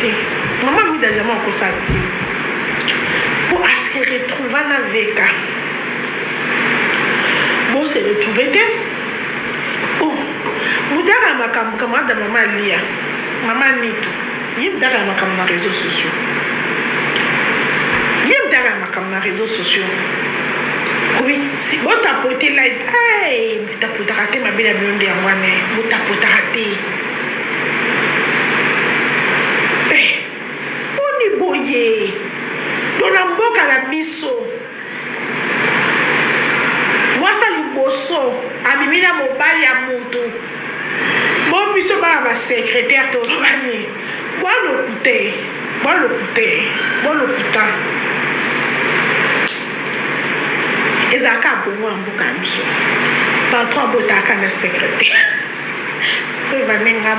Maman mi déjà mon kosati. Pour se retrouver avec bon se retrouver oh mudara makam kamada maman lia maman nito yim dara makam na réseaux sociaux oui si vous tapotez live vous tapotez raté ma belle blonde à moi mais vous tapotez raté on est boyé dans la mboka la biso moi ça liboso abimina mobali ya moto bon biso ba secrétaire to bani bon le putain ezaka bongo mboka biso patron botaka na secrétaire ko va menga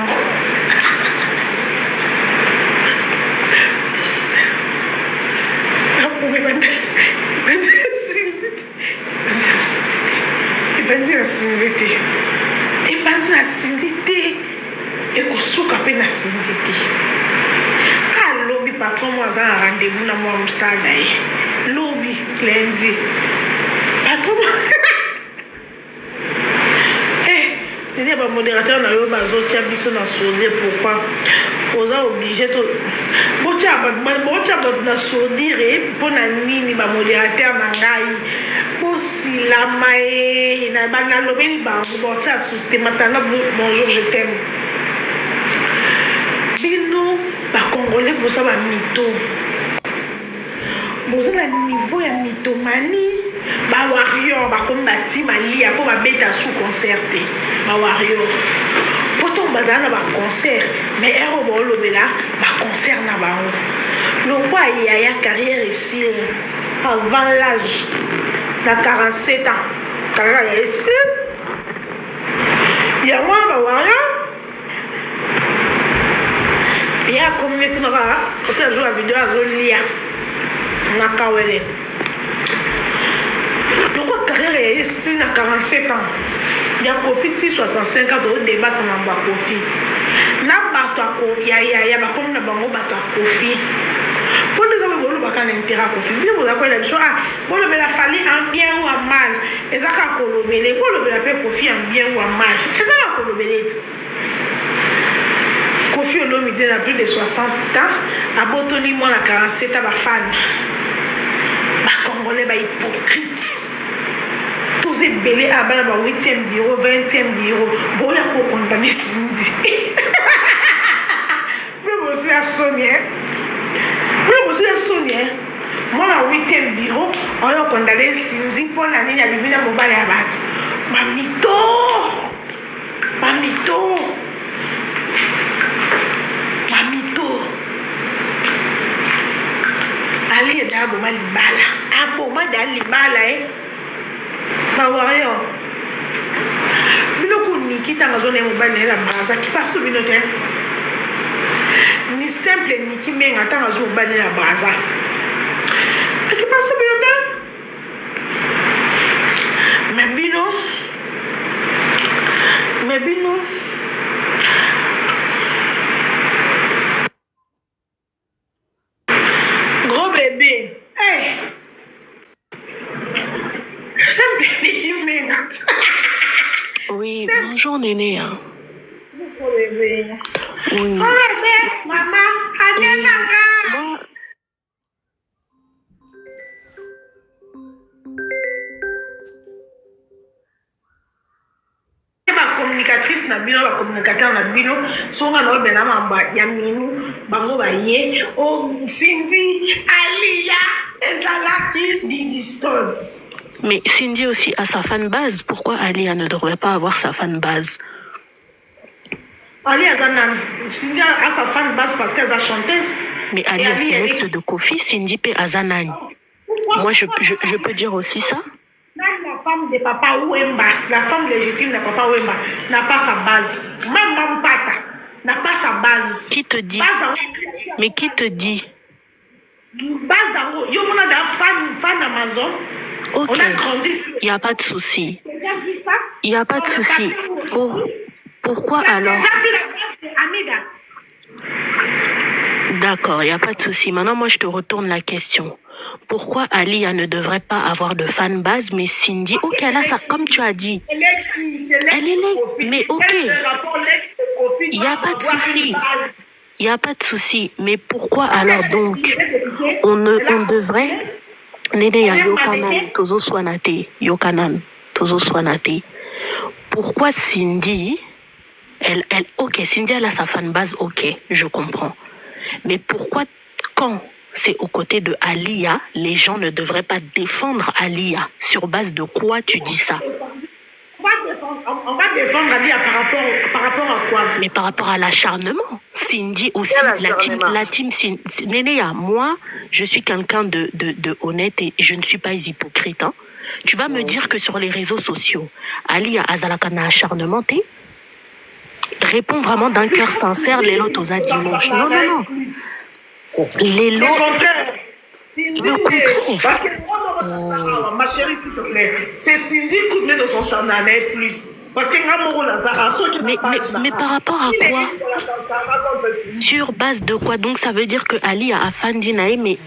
sindité ekosuka pe na sindité ka lobi patron moi za rendez-vous na moi msala lobi lundi patron nene ba modérateur na yo bazotia biso na sourire pourquoi oza obligé to botia na sourire pona nini ba modérateur na ngai posilama na bana lobeli bango botia systématique bonjour je t'aime bino ba congolais boza ba mito boza na niveau ya mitomanie ba warrior ba kombati malia po ba beta sous concerté ba warrior poto bazana ba concert mais ero bo lobela ba concert na bango le roi ya carrière ici avant l'âge de 47 ans carrière ici ya moi ba warrior ya comme ne kunara poto jouer la vidéo azolia na kawele donc carrière est à 47 ans il y a profit 65 ans de débattre dans ba profit na bato ko ya ba comme na bango bato profit pour nous avons voulu baka na intérêt profit bien vous avez la chose pour le la fallu en bien ou en mal et ça ka ko lobele pour le la faire profit en bien ou en mal et ça ka ko lobele Kofi Olomide a plus de 60 ans a botoni moi na 47 ans ba fan ba congolais ba hypocrite tous ces belés à bas ba 8e bureau 20e bureau boya ko condamner Sindi même aussi à Sonia moi na 8e bureau on a condamné Sindi pour la nini ya bibina mobile ya bato mamito Ali est d'abord mal libala. Aboma d'alibala ba warrior. Bino ko niki tanga zone mobile na braza qui passe bino te. Ni simple niki menga tanga zo mobile na braza. Qui passe bino te. Mais bino oui, bonjour Néné. Hein. Oui. Maman, moi... communicatrice na bino ba communicateur na bino songa no bena mamba ya minu bango ba ye o Sindi Alia ezalaki Didiston. Mais Sindi aussi a sa fan base. Pourquoi Alia ne devrait pas avoir sa fan base? Alia Cindy a sa fan base parce qu'elle est chanteuse. Mais Alia c'est l'ex de Kofi, Cindy P. Azanani. Moi je peux dire aussi ça. La femme de Papa Wemba, la femme légitime de Papa Wemba n'a pas sa base. Même Mampata n'a pas sa base. Qui te dit? Mais qui te dit? Base en yo mona da fan Amazon. Ok. On a grandi. Il n'y a pas de souci. Il n'y a pas de souci. Pourquoi alors? D'accord, il n'y a pas de souci. Maintenant, moi, je te retourne la question. Pourquoi Alia ne devrait pas avoir de fan base, mais Cindy, ok, là, ça, comme tu as dit, elle est qui? C'est elle est là, mais ok, il n'y a pas de souci. Il n'y a pas de souci. Mais pourquoi alors donc, on devrait... Nene ya Yokanan, Tozo Swanate, Yokanan, Tozo Swanate. Pourquoi Cindy, ok, Cindy elle a sa fan base, ok, je comprends. Mais pourquoi quand c'est aux côtés de Alia, les gens ne devraient pas défendre Alia? Sur base de quoi tu dis ça? On va défendre Alia par rapport à quoi? Mais par rapport à l'acharnement. Cindy aussi, la team Nénéa, moi, je suis quelqu'un de honnête et je ne suis pas hypocrite. Hein. Tu vas me dire que sur les réseaux sociaux, Alia Azalakana acharnement, réponds vraiment d'un cœur sincère, les lots aux dimanche. Non, non, non. Les lots. Le contraire. Parce que, ma chérie, s'il te plaît, c'est Cindy qui met de son charnel plus. Parce que mais par rapport à quoi? Sur base de quoi? Donc ça veut dire que Ali a Afandi Nae, mais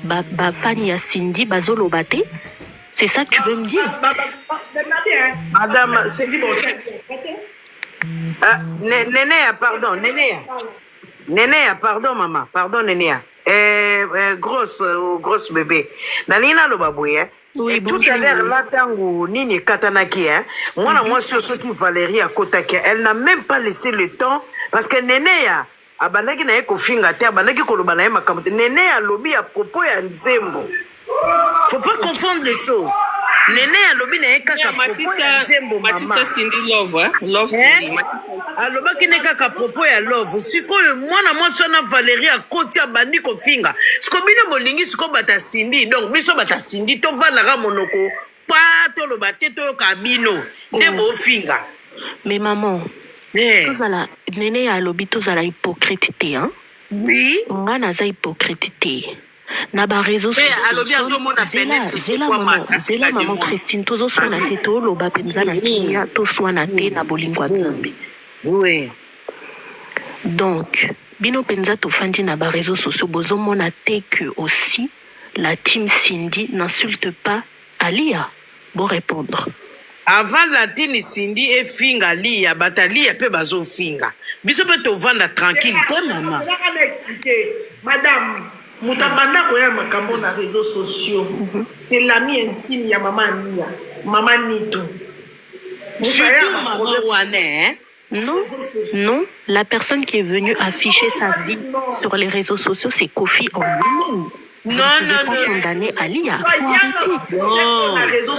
Fani a Cindy, Bazolo Bate? C'est ça que tu veux me dire? Madame Cindy Nénéa, pardon, Nénéa, pardon, maman, pardon, Nénéa. Grosse bébé. Nanina lo babouye. Et tout à l'heure, là, tango, Nini Katanaki, moi, sur ce qui Valérie à Kotake, elle n'a même pas laissé le temps, parce que Nénéa, abanaki na eko finga te, abanaki koloba na ema kamote, Nénéa lobi à propos ya Nzembo. Faut pas confondre les choses. Nénéa lobi na eka propos ya Nzembo, maman. Matissa Cindy Love, hein? Love Cindy. Alobaki ne kaka propos ya love. Sikoyo mwana mwasi wana Valérie akoti abandi kofinga. Siko bino bolingi siko bata Cindy. Donc biso bata Cindy to vanaka monoko. Pa to loba te to kabino. Nde bo finga. Mais maman, tozala nene ya lobi tozala hypocrite te, hein? Oui. Nga naza hypocrite te. Na ba réseaux sociaux. Zela maman Christine tozo swana te to loba penza na kinya to swana te na bolingwa nzambe. Oui. Donc, bino penza to fandi na ba réseaux sociaux bozomona te que aussi la team Cindy n'insulte pas Alia. Bon répondre. Avant la team Cindy et finga Lia, batalia pe bazo finga. Biso pe to vanda tranquille te maman. Madame, mutabanda koya makambo na réseaux sociaux. C'est l'ami intime ya maman Nia, maman Nito. Surtout maman Wane, Non, non, la personne qui est venue afficher sa vie sur les réseaux sociaux, c'est Kofi en lui-même. Non. Condamné Alia, faut arrêter.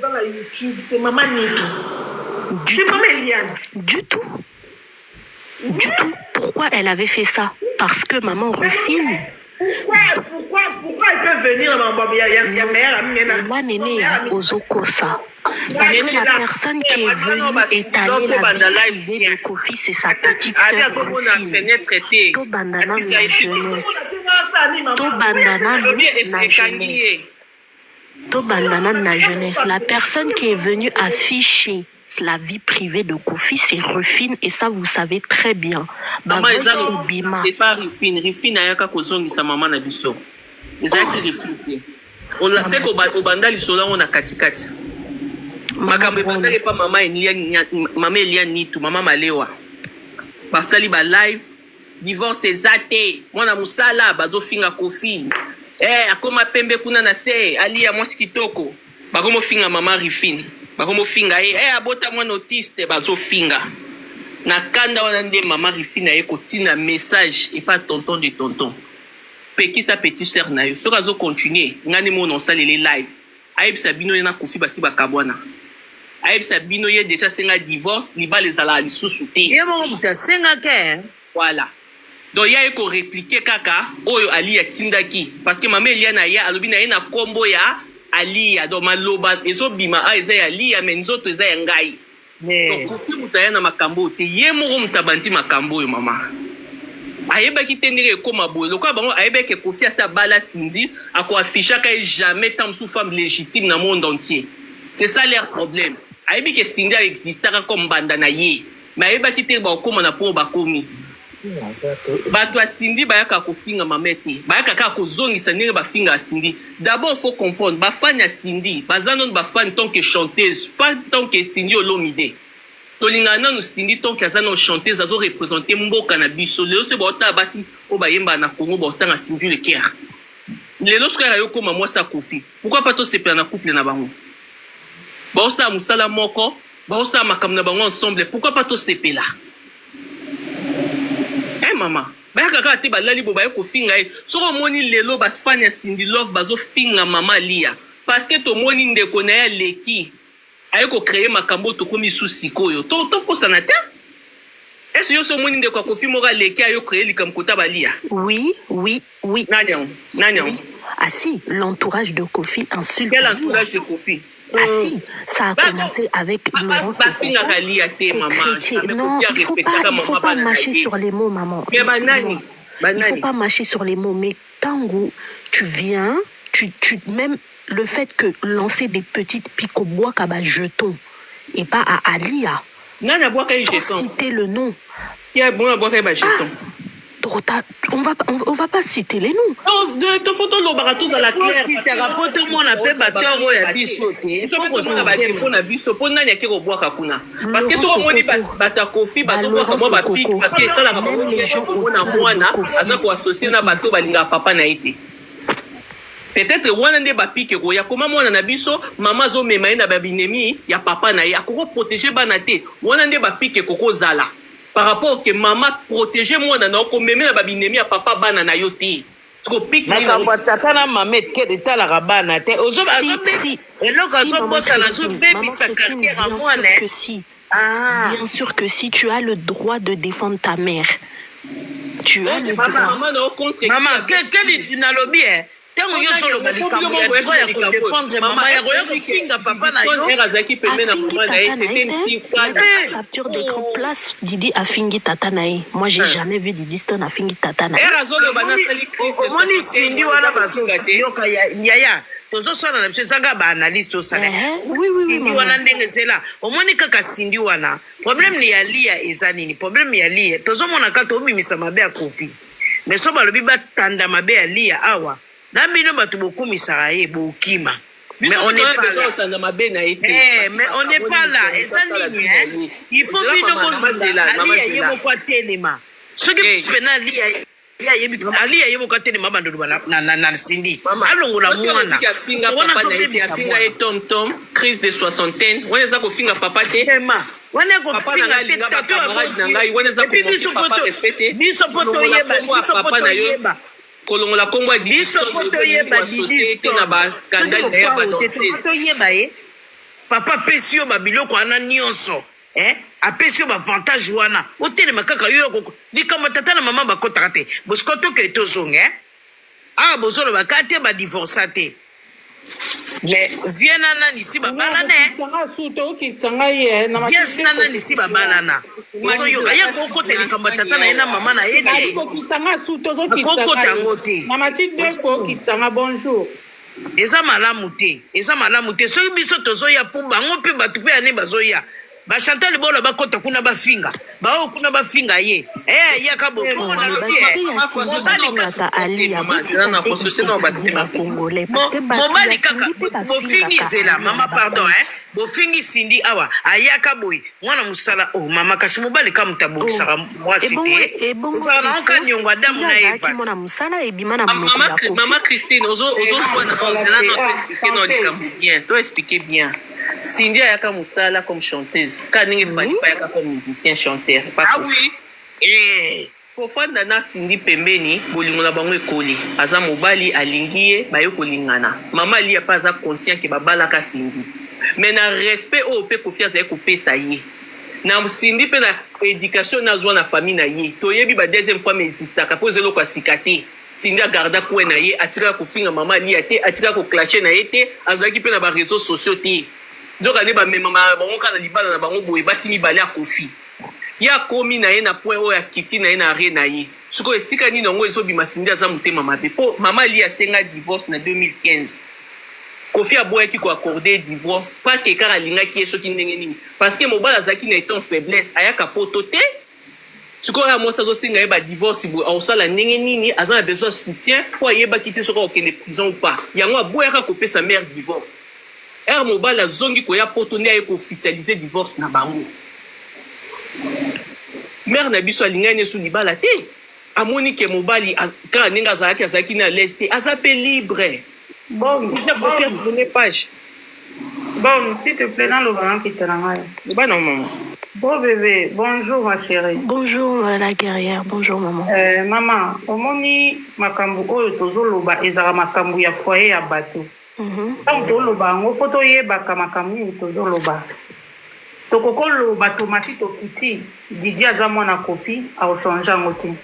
Dans la YouTube, c'est maman Nito. C'est maman Eliane. Du tout. Pourquoi elle avait fait ça? Parce que maman refilme. Pourquoi elle peut venir dans Moi, Néné, Ozokosa. Parce que la personne qui est venue étaler la vie de Kofi, c'est sa petite sœur Rufine. To bandana na jeunesse. To bandana na jeunesse. La personne qui est venue afficher la vie privée de Kofi, c'est Rufine, et ça, vous savez très bien. Maman, c'est pas Rufine. Rufine a yaka kozongi sa maman na biso. Ezaki Rufine. On l'a fait au banda lisola on a katikati. Makambe bandale pas maman Eliane Nitu, maman Malewa. Basali ba live, divorce ezate. Mwana musala bazo finga Kofi. Akoma pembe kuna na se, Alia mwasi kitoko. Bakomo finga maman Rufine. Bakomo finga abota mwana autiste bazo finga. Na kanda wana nde maman Rufine aye kotina message et pas tonton de tonton. Peki sa petite sœur na yo. So kazo continuer, ngani mo non salele live. Aïb Sabino na Kofi basi bakabwana. Aïb Sabino ye déjà senga divorce, liba les ala lisusu te. Yemo muta senga ke. Voilà. Donc ya eko répliquer kaka oyo Ali atindaki parce que maman Eliane ya alobi na ye na kombo ya Ali ya do maloba ezobima eza ya Ali ya menzoto eza ya ngai. Donc Kofi mutaya na makambo te yemo mutabandi makambo yo mama. Ayebaki tendere koma boye lokwa bango ayebeke Kofi asa bala Cindy ako affichaka jamais tant sous femme légitime dans le monde entier. C'est ça leur problème. Ayebiki Cindy existera comme banda na ye. Mais ayebaki te ba koma na po ba komi. bato ya Cindy bayaka kofinga mama te bayaka kaka kozongisa ndenge bafinga ya Cindy. D'abord faut comprendre bafani ya Cindy baza nanu bafani tant que chanteuse pas tant que Cindy Olomide. Tolingana nanu Cindy tant que aza nanu chanteuse azo représenter mboka na biso. Lelo se baotala basi oyo bayemba na Congo baotanga Cindy le Caire. Lelo soki ayo koma mwasi akofi pourquoi pas tosepela na couple na bango baosala mosala moko baosala makambo na bango ensemble pourquoi pas tosepela. Mama bayaka kaka te balali bo baye kofinga ye soko omoni lelo bafani ya Cindy Love bazofinga mama Lia parce que tomoni ndeko na ye leki aye kocreye makambo tokomi su sikoyo tokosana te. Est-ce que vous avez dit Oui. Oui. Ah si, l'entourage de Kofi insulte. Quel entourage de Kofi? Ah si, ça a commencé avec Laurent Sokoko. Non, il faut pas mâcher sur les mots, maman. Il faut pas mâcher sur les mots. Mais Tango, tu viens, même le fait que lancer des petites piques au bois comme un jeton et pas à Alia. Sans citer le nom. On va pas citer les noms. De photo lo baratos à la claire. Si tu rapportes moi na pe bateur ya biso te. Faut ko citer pour na biso pour na nyaki ko boaka kuna. Parce que so moni bata Kofi bazo boaka moi ba pique parce que ça la ba ko na mwana aza ko associer na bato balinga papa na été. Peut-être wana nde ba pique ko ya koma mwana na biso mama zo mema na babinemi ya papa na ya ko protéger bana te. Wana nde ba pique ko zala. Par rapport que maman protéger moi na ko meme na babinemi ya papa bana na yo te. Sko pique ni na tata na mamet ke de tala rabana te. Ozo ba si, eloko zo bosa na zo baby sa carrière à moi ne. Bien sûr que si tu as le droit de défendre ta mère. Tu as le droit. Maman, quel na lobby tango yo solo balikambo ya droit ya ko défendre maman ya roya ko finga papa na yo azaki pembe na maman na c'était une fille capture d'écran place Didi a fingi tata na ye. Moi j'ai jamais vu Didi Stone a fingi tata na ye. Azolo bana sali Christ moni Cindy wana baso yo ka ya tozo sona na bisaga ba analyste osala oui Cindy wana ndenge zela omoni kaka Cindy wana problème ni ya Lia ezanini problème ya Lia tozo mona ka to bimisa mabe ya Kofi mais so balobi batanda mabe ya Lia awa na bino batu bokumisa ye bokima mais on n'est pas là mais on n'est pas là et ça nini hein il faut bino bonula ali yebo kwa tenema soki pena ali yebo kwa tenema bandu na Cindy alongo na mwana wana so finga ye tom crise de soixantaine wana za ko finga papa te wana ko finga te tato ya ngai wana za ko biso poto yeba kolongola Kongo ya biso poto yeba Didi na ba scandale ya ba poto yeba papa pesio ba biloko ana nyonso apesio ba avantage wana otelema kaka yo ko likama tata na mama ba kotaka te boskoto ke tozonge bozolo ba kate ba divorcate mais viena na nisi ba banane yes nana nisi ba banana so yo ya ko ko telikamba tata na ina mama na yede ko tango te na matinde ko kitanga bonjour eza malamu te so biso tozoya po bango pe batu pe ane bazoya ba Chantal bolo ba kota kuna ba finga ba kuna ba finga ye ya ka bo na lobi mobali kaka bo fingi zela mama pardon bo fingi Cindy awa ayaka boy mwana musala mama kasi mobali kama mutabukisa mwasi te sana ka nyongo adamu na Eva mwana musala ebima na mama Christine ozo swa na zela no expliquer no likambo bien to expliquer bien. Cindy ayaka musala comme chanteuse ka ningi fali pa yaka comme musicien chanteur ah oui kofanda na Cindy pembeni bolingo na bango ekoli aza mobali alingi ye bayo kolingana mama Lia pa aza conscient ke babalaka Cindy mais na respect o pe confiance ko pesa ye na Cindy pe na éducation na zwa na famille na ye toyebi ba deuxième fois mais insistaka po zelo kwa sikate Cindy agarda ko na ye atira ko finga mama Lia te atira ko clasher na ye te azaki pe na ba réseaux sociaux te donc ane ba mema bango kana libala na bango boye basimi bale ya Kofi ya komi na ye na point oya kiti na ye na re na ye siko esika ni nongo ezo bima Cindy aza mutema mabe po mama Lia senga divorce na 2015 Kofi aboyaki ko accorder divorce pas que kara linga ki eso ki ndenge nini parce que mobala zaki na étant faiblesse ayaka poto te sikoyo ya mwasi azosenga ye badivorce boye aosala ndenge nini aza na besoin soutien mpo ayebaki te soki akokende prison ou pas yango aboyaka kopesa mare divorce ere mobali azongi koya poto nde aye koofficialize divorce na bango mare na biso alingani esu libala te amoni ke mobali kaka ndenge azalaki na lese te aza mpe libre Bon, page bon, s'il te plaît, dans le ballon qui te l'envoie. non maman. Bon bébé, bonjour ma chérie. Bonjour la guerrière, bonjour maman. Maman, omoni makambu oyo tozoloba ezala makambu ya foyer ya bato. Tant toloba ngo photo yebaka makambu oyo tozoloba. Tokokoloba tomati tokiti, Didi aza mwana Kofi aochange yango te.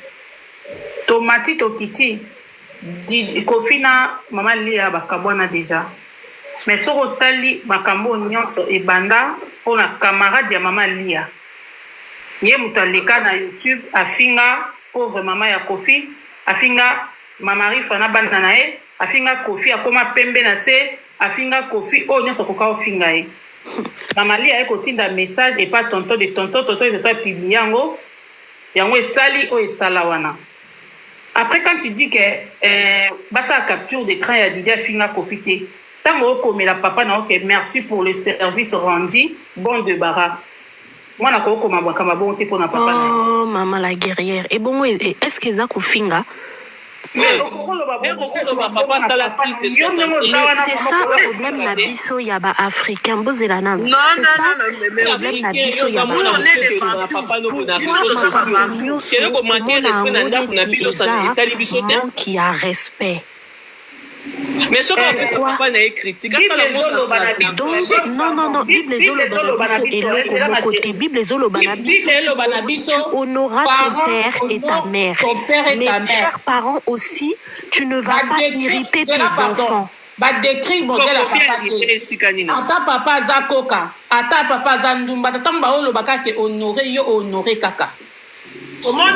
Tomati tokiti, Kofi na mama Lia bakabwana déjà. Mais soko tali makambo nyonso ebanda pona camarade ya mama Lia. Ye mutaleka na YouTube afinga pauvre mama ya Kofi, afinga mama Rifa na banda na ye, afinga Kofi akoma pembe na se, afinga Kofi o nyonso koka ofinga ye. Mama Lia eko tinda message et pas tonton de tonton publié yango. Yango esali o esala wana. Après quand tu dis que basa capture d'écran ya Didi afinga Kofi te. Tango comme la papa na ok merci pour le service rendu bon de bara moi na ko comme ma bonté pour na papa oh maman la guerrière et bon est-ce que za kufinga c'est ça le problème na biso ya ba africain bozela na non problème na biso ya ba qui a respect. Mais ce qu'on papa n'a écrit, non, Bible Bible tu honoreras ton père et ta mère. Mais chers parents aussi, tu ne vas pas irriter tes enfants. Ba décrit modèle ata papa za koka ata papa za ndumba tata mba olo bakake honorer yo honorer kaka. Non,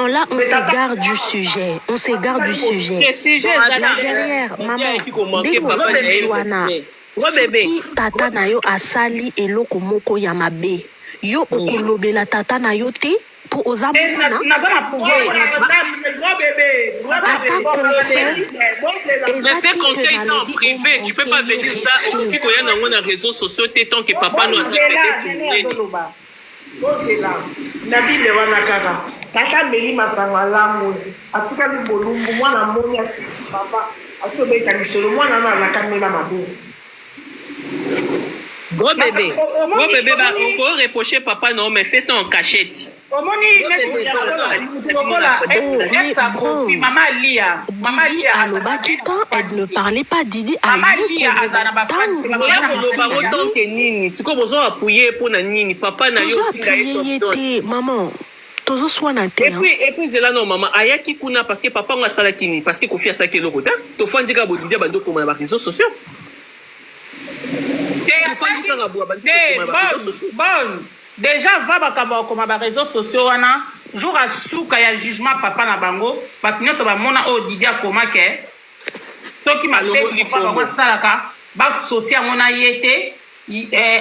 là, on s'égare du sujet. On s'égare du sujet. La guerrière, maman, soki tata na yo asali eloko moko ya mabe, yo okolobela tata na yo te po oza mwana mais ces conseils sont en privé, tu peux pas venir ça aussi qu'il y a dans les réseaux sociaux tant que papa nous a fait Nabi wana kaka tata meli masanga lamu atika ni bolumbu mwana moni asi papa atobeta lisolo mwana na la kamela mabe gros bébé bah on peut reprocher papa non mais fais ça en cachette. Maman Lia elle ne parlait pas Didi à lui. Maman et puis c'est là non maman ayaki kuna parce que papa nga sala kini parce que Kofi asaki loko ta to fandi ka bodidi bando ko na réseaux sociaux bon déjà va bakaba comme ba réseaux sociaux wana jour à souka ya jugement papa na bango batinyo so ba mona o Didi akoma ke to ki ma papa ba salaka ba social mona yete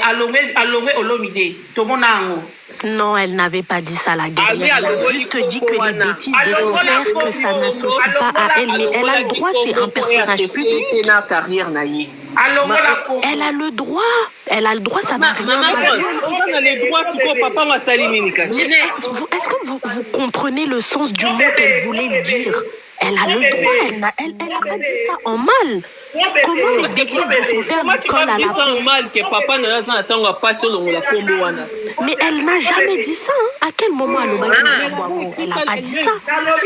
alongwe olomide to mona ngo. Non, elle n'avait pas dit ça, la guerrière. Elle a juste dit que les bêtises de son père, que ça n'associe pas à elle. Mais elle a le droit, c'est un personnage public. Elle a le droit. Elle a le droit, ça n'a rien à voir. Est-ce que vous comprenez le sens du mot qu'elle voulait dire? Elle a le droit, elle n'a pas dit ça en mal. Comment les bêtises de son père lui collent à la peau? mal que papa ne l'a attendre pas sur la combo. Mais elle n'a jamais dit ça. Hein? À quel moment elle n'a pas dit ça?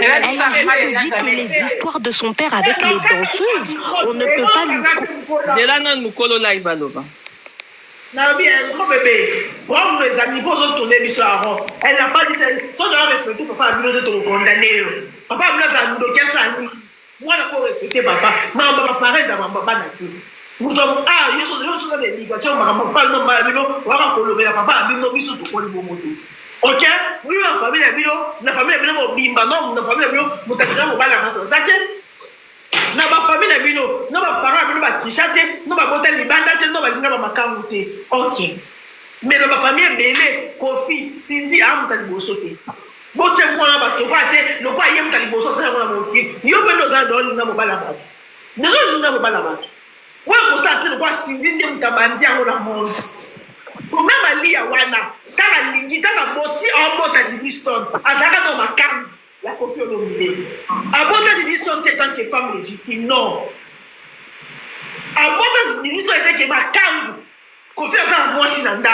Elle a juste dit que les histoires de son père avec les danseuses, on ne peut pas lui... Nabi, un gros bébé. Prends les amis pour se tourner biso à rond. Elle n'a pas dit ça. Sans devoir respecter papa, elle nous est condamné. Papa, nous a bloqué ça. Moi, je peux respecter papa. Mais on va pareil dans ma papa. Nous sommes il y a des obligations. Maman, pas non, on va colorer papa. Nous biso to koli bomoto. Ok? Oui, la famille est bilo. La famille est bilo. Bimba non, la famille est bilo. Mutakira mo bala na ça. Na ba famille na bino na ba parents bino ba t-shirt na ba botel libanda te na ba linga ba makambu te. OK. Mais dans ma famille, Bélé, Kofi, Cindy, Amtali Bosote. Boche mwana bato te le quoi yem tali boso ça na monti yo be doza do na mobala bato dezo na mobala bato wa ko sa te le quoi Cindy ndem tabandi yango na monde ko même ali ya wana tala lingi tala boti en bota di Liston azaka do makam la Kofi Olomide abota di Liston te tant que femme légitime non abota di Liston était que makam Kofi a moi si nanda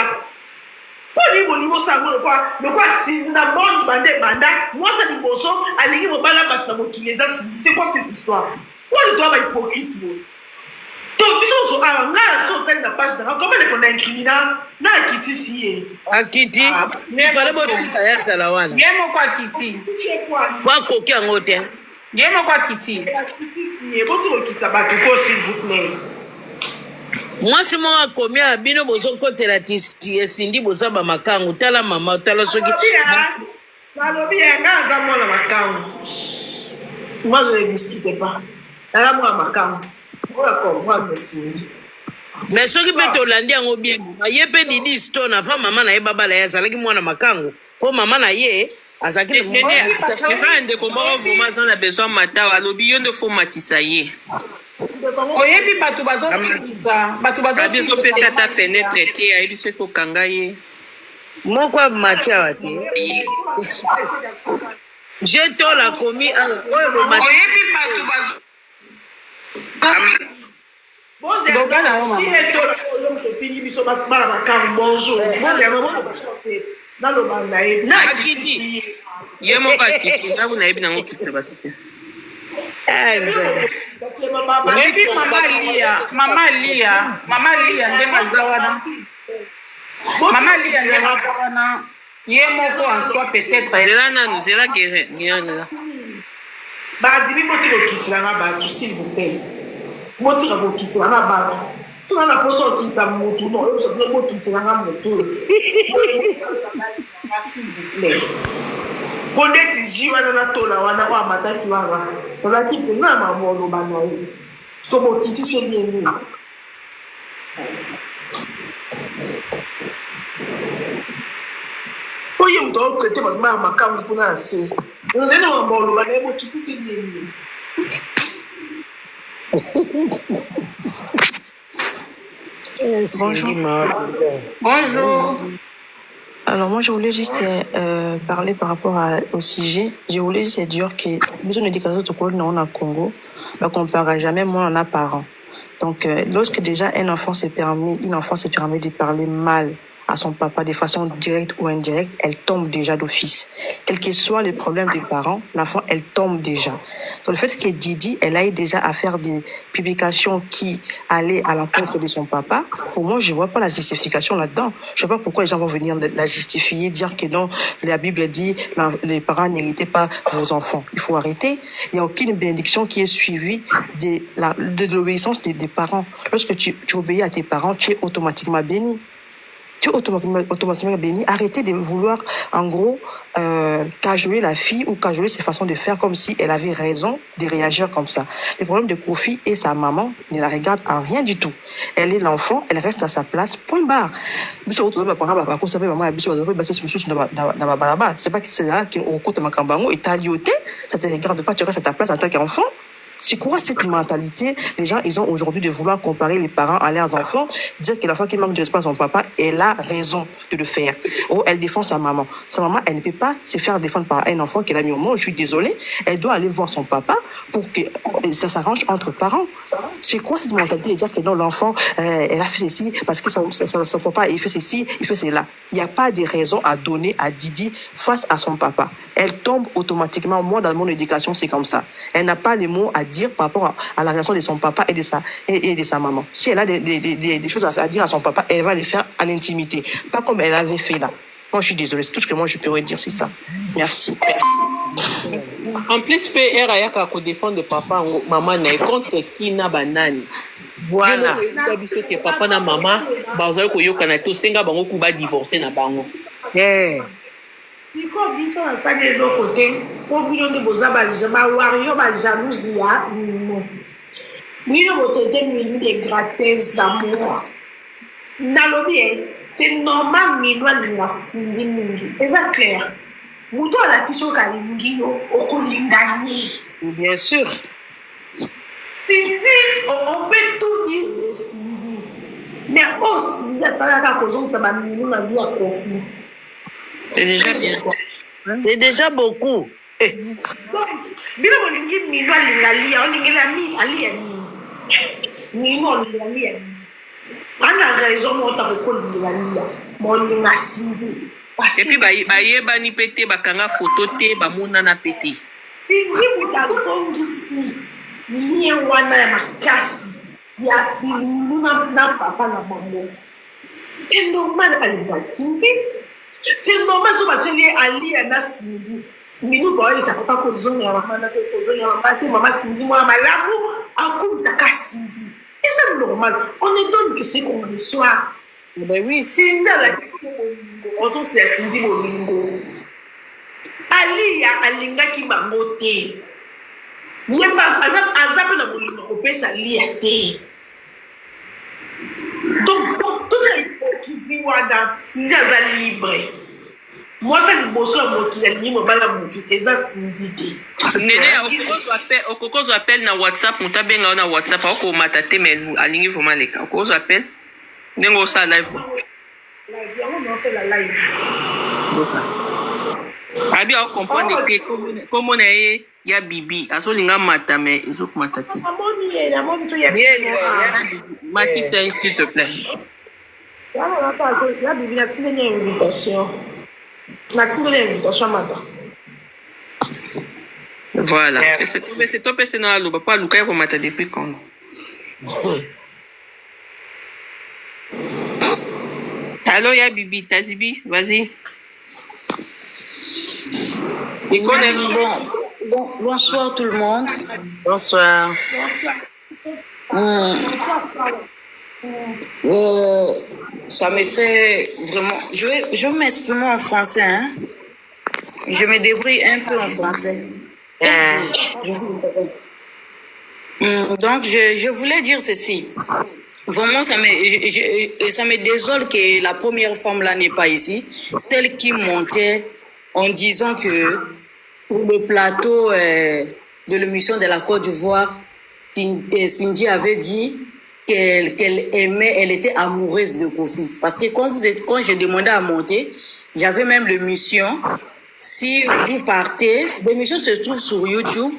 pour lui sango le quoi si na bon banda moi ça dit boso alingi mobala batna mokileza c'est quoi cette histoire pour le doit être hypocrite bon donc biso so nga so peine na page dans comment les fondants criminels na kiti si akiti fale botika ya salawana yemo kwa kiti kwa koki angote yemo kwa kiti si boso kokita bato ko s'il vous plaît. Moi, si moi, combien bino bozo côté la Cindy boza ba makangu tala mama tala soki. Balobi nga za mwana makangu. Moi je ne discute pas. Tala mwana makangu. On va comprendre Cindy. Mais soki peto landi yango bien. Ye pe Didi Stone avant maman na ye baba la ya salaki mwana makangu. Po maman na ye azaki ne ande ko mo vraiment ça na besoin mata alobi yo ne faut matisa ye. Oyebi bato bazo pesa ta fenêtre te ayebi se ko kanga ye moko matia wate j'ai to la commis oyebi bato bazo Dogana si eto yo mtopingi biso basbala makambo bonjour bonjour ya mama na lo banda e na kiti ye mo ka kiti na kuna yebi nango kitse batute epi mama lia ndenge aza wana mama lia ndenge aza wana ye moko en soi peut-être zela nanu zela guerre ngiyana badimi moti kokitilanga bato s'il vous plaît moti kokitilanga bato sona na poso okitisa motu no oyo soki bokitilanga motu s'il vous plaît kondeti ji wana na tola wana oyo amataki wana ozalaki mpenza na mambo oloba na ye so bokitisi elieni oyo moto aotraite bakima ya makambo mpona na se nde na mambo oloba na ye bokitisi elieni. Bonjour. Alors moi je voulais juste parler par rapport au sujet. Je voulais juste dire que besoin de éducation on a Congo, on comparera jamais moi on a parents. Donc lorsque déjà une enfant se permet de parler mal à son papa de façon directe ou indirecte, elle tombe déjà d'office. Quel que soit le problème des parents, l'enfant, elle tombe déjà. Donc le fait que Didi, elle aille déjà à faire des publications qui allaient à l'encontre de son papa, pour moi, je vois pas la justification là-dedans. Je sais pas pourquoi les gens vont venir la justifier, dire que non, la Bible dit, les parents n'héritez pas vos enfants. Il faut arrêter. Il n'y a aucune bénédiction qui est suivie de l'obéissance des parents. Lorsque tu obéis à tes parents, tu es automatiquement béni. Tu es automatiquement béni. Arrêtez de vouloir, en gros, cajoler la fille ou cajoler ses façons de faire comme si elle avait raison de réagir comme ça. Le problème de Kofi et sa maman ne la regardent en rien du tout. Elle est l'enfant, elle reste à sa place, point barre. C'est pas que c'est là qu'on compte ma cambango et t'as lioté, ça te regarde pas, tu restes à ta place en tant qu'enfant. C'est quoi cette mentalité? Les gens, ils ont aujourd'hui de vouloir comparer les parents à leurs enfants, dire que l'enfant qui manque de respect à son papa, elle a raison de le faire. Oh, elle défend sa maman. Sa maman, elle ne peut pas se faire défendre par un enfant qu'elle a mis au monde. Je suis désolée. Elle doit aller voir son papa pour que ça s'arrange entre parents. C'est quoi cette mentalité de dire que non, l'enfant, elle a fait ceci parce que son papa, il fait ceci, il fait cela. Il n'y a pas de raison à donner à Didi face à son papa. Elle tombe automatiquement. Moi, dans mon éducation, c'est comme ça. Elle n'a pas les mots à dire par rapport à la relation de son papa et de sa maman. Si elle a des choses à dire à son papa, elle va les faire en intimité. Pas comme elle avait fait là. Moi, je suis désolée. C'est tout ce que moi, je pourrais dire, c'est ça. Merci. En plus, PR a yaka ko défendre papa maman na contre qui na banani. Voilà. Ça biso que papa na maman bazo ko yokana to senga bango ku ba divorcer na bango. Iko biso na sage do côté, po bino de bozaba jama wario ba jalousie ya. Ni no bote de grattez d'amour. nalobi c'est normal mino alinga Cindy mingi eza clair moto alakisi oyo kalingi yo okolinga ye Bien sûr. Cindy on peut tout dire de Cindy mais oh Cindy asalaka kozongisa bamino na vie ya Kofi C'est déjà bien. C'est déjà beaucoup. donc bino bolingi mino alinga lia olingela mi alia nini mino olinga lia nini ana raison mota kokolingela lia molinga Cindy Et puis bayebani pete bakanga photo te bamonana pete. Cindy mutazongisi lie wana ya makasi ya bilinu na papa na bango c'est normal alinga Cindy c'est normal so bateli alia na Cindy minu boyisa papa kozonga mama na te kozonga mama te mama Cindy mwana malamu akumisa ka Cindy et c'est normal on ne donne que ce qu'on reçoit. Ben oui. Cindy alakisi bolingo ozongisa ya Cindy bolingo alia alingaki bango te yeba azape na bolingo kopesa lia te donc tout ça hypocrisie wana Cindy aza libre moi ça liboso ya mokili alingi mobala motu eza Cindy te Nene okokozo appel na WhatsApp muta benga na WhatsApp akomata te mais alingi vraiment leka okozo appel ndenge osala live yango non c'est la live abi akomprendre ke komo na ye ya bibi azolinga mata mais ezokomata te amoni to ya mati s'il te plaît ya bibi natindeli invitation mata voilà c'est toi pese na aloba po aluka ekomata depuis quand Allô, ya Bibi, Tazibi, vas-y. Bonsoir tout le monde. Bonsoir. Ça me fait vraiment... Je vais m'exprimer en français. Hein? Je me débrouille un peu en français. Donc, je voulais dire ceci. Vraiment, ça me désole que la première femme là n'est pas ici. C'est elle qui montait en disant que pour le plateau de l'émission de la Côte d'Ivoire, Cindy avait dit qu'elle aimait, elle était amoureuse de Kofi. Parce que quand j'ai demandé à monter, j'avais même l'émission. Si vous partez, l'émission se trouve sur YouTube.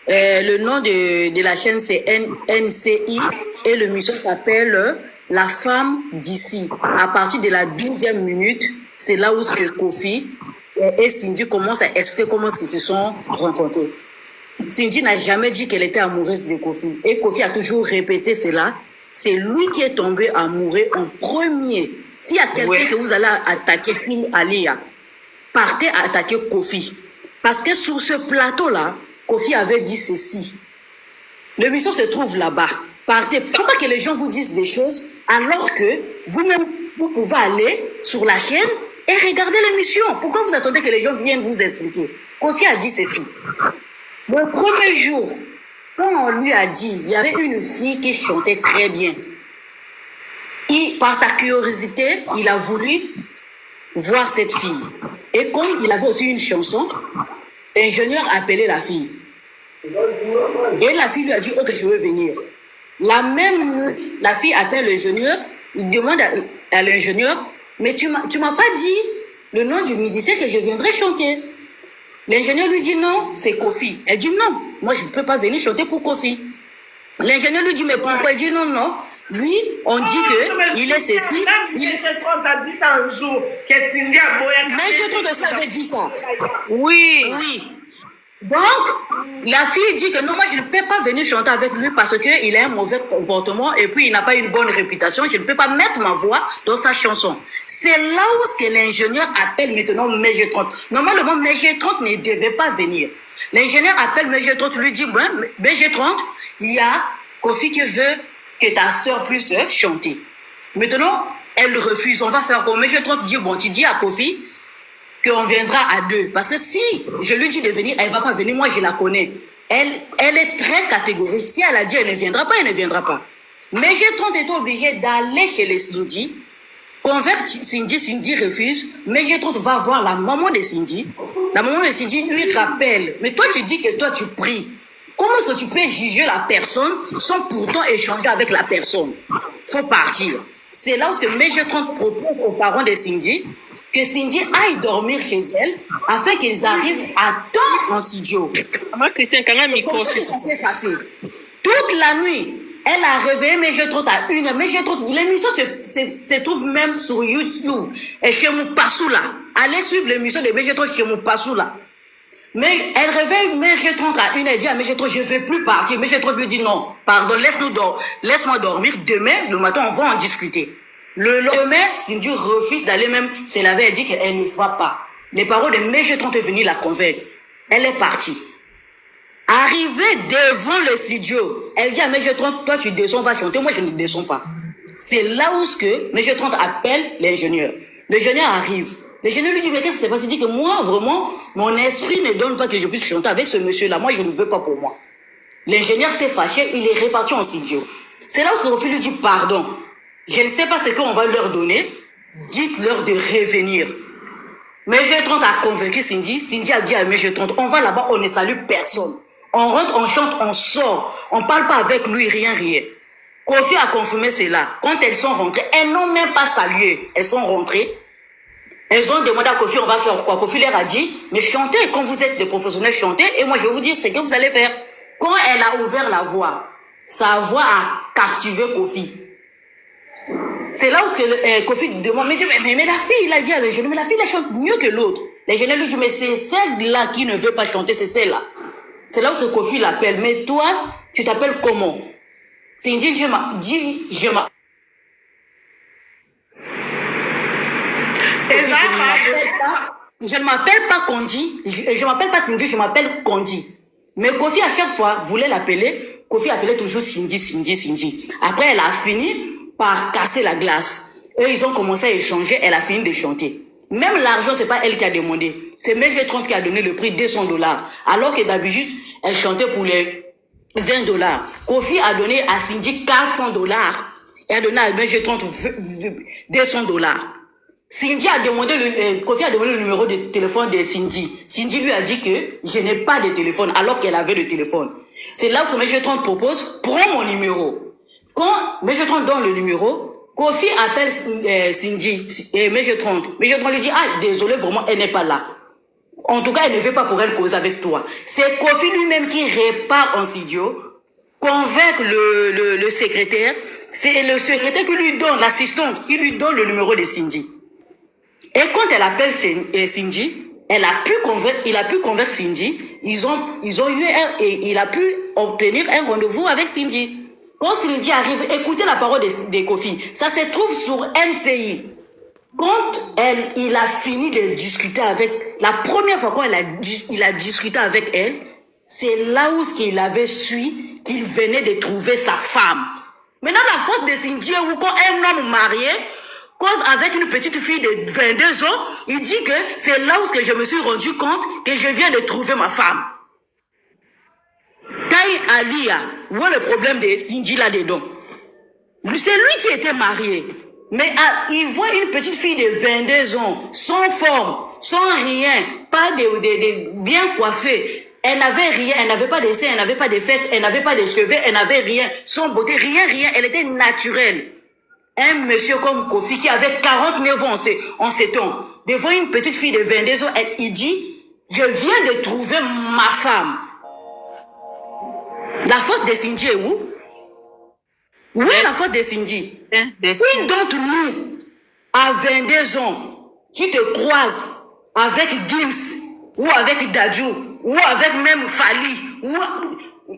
Le nom de la chaîne c'est NCI et l'émission s'appelle La femme d'ici. À partir de la 12e minute, c'est là où Kofi et Cindy commencent à expliquer comment ils se sont rencontrés. Cindy n'a jamais dit qu'elle était amoureuse de Kofi. Et Kofi a toujours répété cela. C'est lui qui est tombé amoureux en premier. S'il y a quelqu'un que vous allez attaquer, Tim Alia, partez attaquer Kofi. Parce que sur ce plateau-là, Kofi avait dit ceci. L'émission se trouve là-bas. Partez. Il ne faut pas que les gens vous disent des choses alors que vous-même, vous pouvez aller sur la chaîne et regarder l'émission. Pourquoi vous attendez que les gens viennent vous expliquer? Kofi a dit ceci. Le premier jour, quand on lui a dit, il y avait une fille qui chantait très bien. Et par sa curiosité, il a voulu voir cette fille. Et comme il avait aussi une chanson, l'ingénieur a appelé la fille. Et la fille lui a dit, ok, je veux venir. La même nuit, la fille appelle l'ingénieur, il demande à l'ingénieur, mais tu m'as pas dit le nom du musicien que je viendrai chanter. L'ingénieur lui dit non, c'est Kofi. Elle dit non, moi je ne peux pas venir chanter pour Kofi. L'ingénieur lui dit mais pourquoi? Il dit non, non. Lui, on dit que il est ceci. Il est... a dit ça un jour, que Cindy a boyé. Mais je trouve que ça avait dit ça. Oui. Oui. Donc, la fille dit que non, moi je ne peux pas venir chanter avec lui parce qu'il a un mauvais comportement et puis il n'a pas une bonne réputation. Je ne peux pas mettre ma voix dans sa chanson. C'est là où l'ingénieur appelle maintenant MG30. Normalement, MG30 ne devait pas venir. L'ingénieur appelle MG30, lui dit, ouais, MG30, il y a Kofi qui veut que ta soeur puisse chanter. Maintenant, elle refuse. On va faire comme MG30 dit, bon, tu dis à Kofi qu'on viendra à deux. Parce que si je lui dis de venir, elle ne va pas venir. Moi, je la connais. Elle est très catégorique. Si elle a dit elle ne viendra pas, elle ne viendra pas. Mais G30 était obligé d'aller chez les Cindy convert Cindy, Cindy refuse, mais Mégetron va voir la maman de Cindy. La maman de Cindy lui rappelle, mais toi tu dis que toi tu pries. Comment est-ce que tu peux juger la personne sans pourtant échanger avec la personne? Faut partir. C'est là où Mégetron propose aux parents de Cindy que Cindy aille dormir chez elle afin qu'ils arrivent à temps en studio. Christian, quand même, Comme ça que ça s'est passé. Toute la nuit, elle a réveillé Mégetron à 1h. Mégetron, l'émission se trouve même sur YouTube. Et chez Moupassoula. Allez suivre l'émission de Mégetron chez Moupassoula. Mais elle réveille Mégetron à 1h. Elle dit à Mégetron, je ne veux plus partir. Mégetron lui dit non, pardon, laisse-moi dormir. Demain, le matin, on va en discuter. Le lendemain, Cindy refuse d'aller même se laver. Elle dit qu'elle ne va pas. Les parents de Mégetron sont venus la convaincre. Elle est partie. Arrivée devant le studio, elle dit à Mégetron, toi tu descends, va chanter, moi je ne descends pas. C'est là où Mégetron appelle l'ingénieur. L'ingénieur arrive. L'ingénieur lui dit, mais qu'est-ce qui s'est passé? Il dit que moi, vraiment, mon esprit ne donne pas que je puisse chanter avec ce monsieur-là. Moi, je ne veux pas pour moi. L'ingénieur s'est fâché, il est réparti en studio. C'est là où Kofi lui dit, pardon, je ne sais pas ce qu'on va leur donner, dites-leur de revenir. Mégetron a convaincu Cindy. Cindy a dit à Mégetron, on va là-bas, on ne salue personne. On rentre, on chante, on sort. On ne parle pas avec lui, rien. Kofi a confirmé cela. Quand elles sont rentrées, elles n'ont même pas salué. Elles sont rentrées. Elles ont demandé à Kofi, on va faire quoi? Kofi leur a dit, mais chantez, quand vous êtes des professionnels, chantez, et moi je vais vous dire ce que vous allez faire. Quand elle a ouvert la voix, sa voix a captivé Kofi. C'est là où Kofi demande, mais la fille, il a dit à l'ingénieur, mais la fille, elle chante mieux que l'autre. L'ingénieur lui dit, mais c'est celle-là qui ne veut pas chanter, c'est celle-là. C'est là où Kofi l'appelle, mais toi, tu t'appelles comment? Cindy, je ne m'appelle pas Kondi, je m'appelle pas Cindy, je m'appelle Kondi. Mais Kofi, à chaque fois, voulait l'appeler, Kofi appelait toujours Cindy. Après, elle a fini par casser la glace. Eux, ils ont commencé à échanger, elle a fini de chanter. Même l'argent, c'est pas elle qui a demandé. C'est Mégetron qui a donné le prix $200. Alors que d'habitude, elle chantait pour les $20. Kofi a donné à Cindy $400. Et a donné à Mégetron $200. Cindy a demandé Kofi a demandé le numéro de téléphone de Cindy. Cindy lui a dit que je n'ai pas de téléphone alors qu'elle avait le téléphone. C'est là où Mégetron propose, prends mon numéro. Quand Mégetron donne le numéro, Kofi appelle Cindy et Mégetron. Mégetron lui dit, ah, désolé, vraiment, elle n'est pas là. En tout cas, elle ne veut pas pour elle causer avec toi. C'est Kofi lui-même qui répare en studio, convainc le secrétaire. C'est le secrétaire qui lui donne, l'assistante, qui lui donne le numéro de Cindy. Et quand elle appelle Cindy, il a pu convaincre Cindy. Il a pu obtenir un rendez-vous avec Cindy. Quand Cindy arrive, écoutez la parole de Kofi. Ça se trouve sur NCI. Quand il a fini de discuter la première fois quand il a discuté avec elle, c'est là où il avait su qu'il venait de trouver sa femme. Maintenant, la faute de Cindy, ou quand un homme marié cause avec une petite fille de 22 ans, il dit que c'est là où je me suis rendu compte que je viens de trouver ma femme. Taï Alia, où est le problème de Cindy là-dedans? C'est lui qui était marié. Mais il voit une petite fille de 22 ans, sans forme, sans rien, pas de bien coiffée. Elle n'avait rien, elle n'avait pas de seins, elle n'avait pas de fesses, elle n'avait pas de cheveux, elle n'avait rien, son beauté, rien, elle était naturelle. Un monsieur comme Kofi qui avait 49 ans en ces temps, devant une petite fille de 22 ans, il dit, je viens de trouver ma femme. La faute de Cindy est où? Où est la faute de Cindy? Qui d'entre nous, à 22 ans, tu te croises avec Gims, ou avec Dadju, ou avec même Fali, ou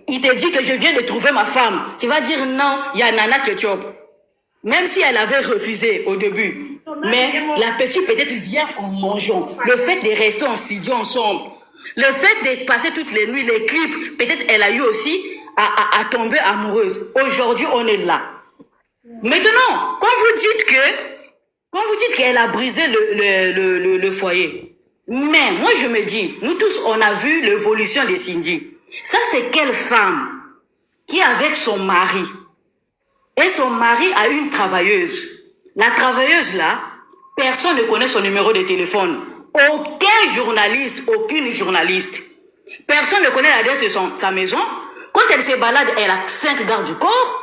il te dit que je viens de trouver ma femme. Tu vas dire non, il y a Nana Ketchup. Même si elle avait refusé au début. Mais la petite peut-être vient en mangeant. Le fait de rester en studio ensemble. Le fait de passer toutes les nuits, les clips, peut-être elle a eu aussi à tomber amoureuse. Aujourd'hui, on est là. Maintenant, quand vous dites qu'elle a brisé le foyer, mais moi je me dis, nous tous on a vu l'évolution de Cindy. Ça c'est quelle femme qui est avec son mari et son mari a une travailleuse. La travailleuse là, personne ne connaît son numéro de téléphone. Aucun journaliste, aucune journaliste. Personne ne connaît l'adresse de sa maison. Quand elle se balade, elle a 5 gardes du corps.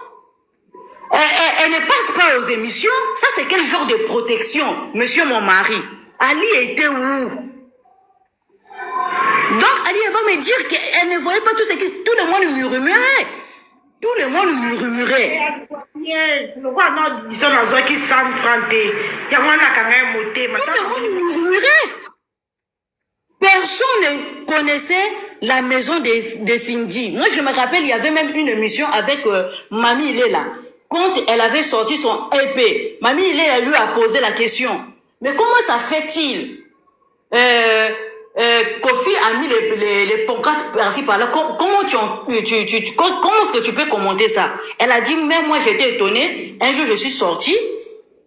Elle ne passe pas aux émissions. Ça, c'est quel genre de protection, monsieur mon mari? Ali était où? Donc, Ali, elle va me dire qu'elle ne voyait pas tout ce que... Tout le monde murmurait. Tout le monde murmurait. Tout le monde murmurait. Personne ne connaissait la maison de Cindy. Moi, je me rappelle, il y avait même une émission avec Mamie Léla. Quand elle avait sorti son EP, Mamie Léla lui a posé la question. Mais comment ça fait-il? Kofi a mis les pancartes par-ci par-là. Comment est-ce que tu peux commenter ça? Elle a dit, mais moi j'étais étonnée. Un jour je suis sortie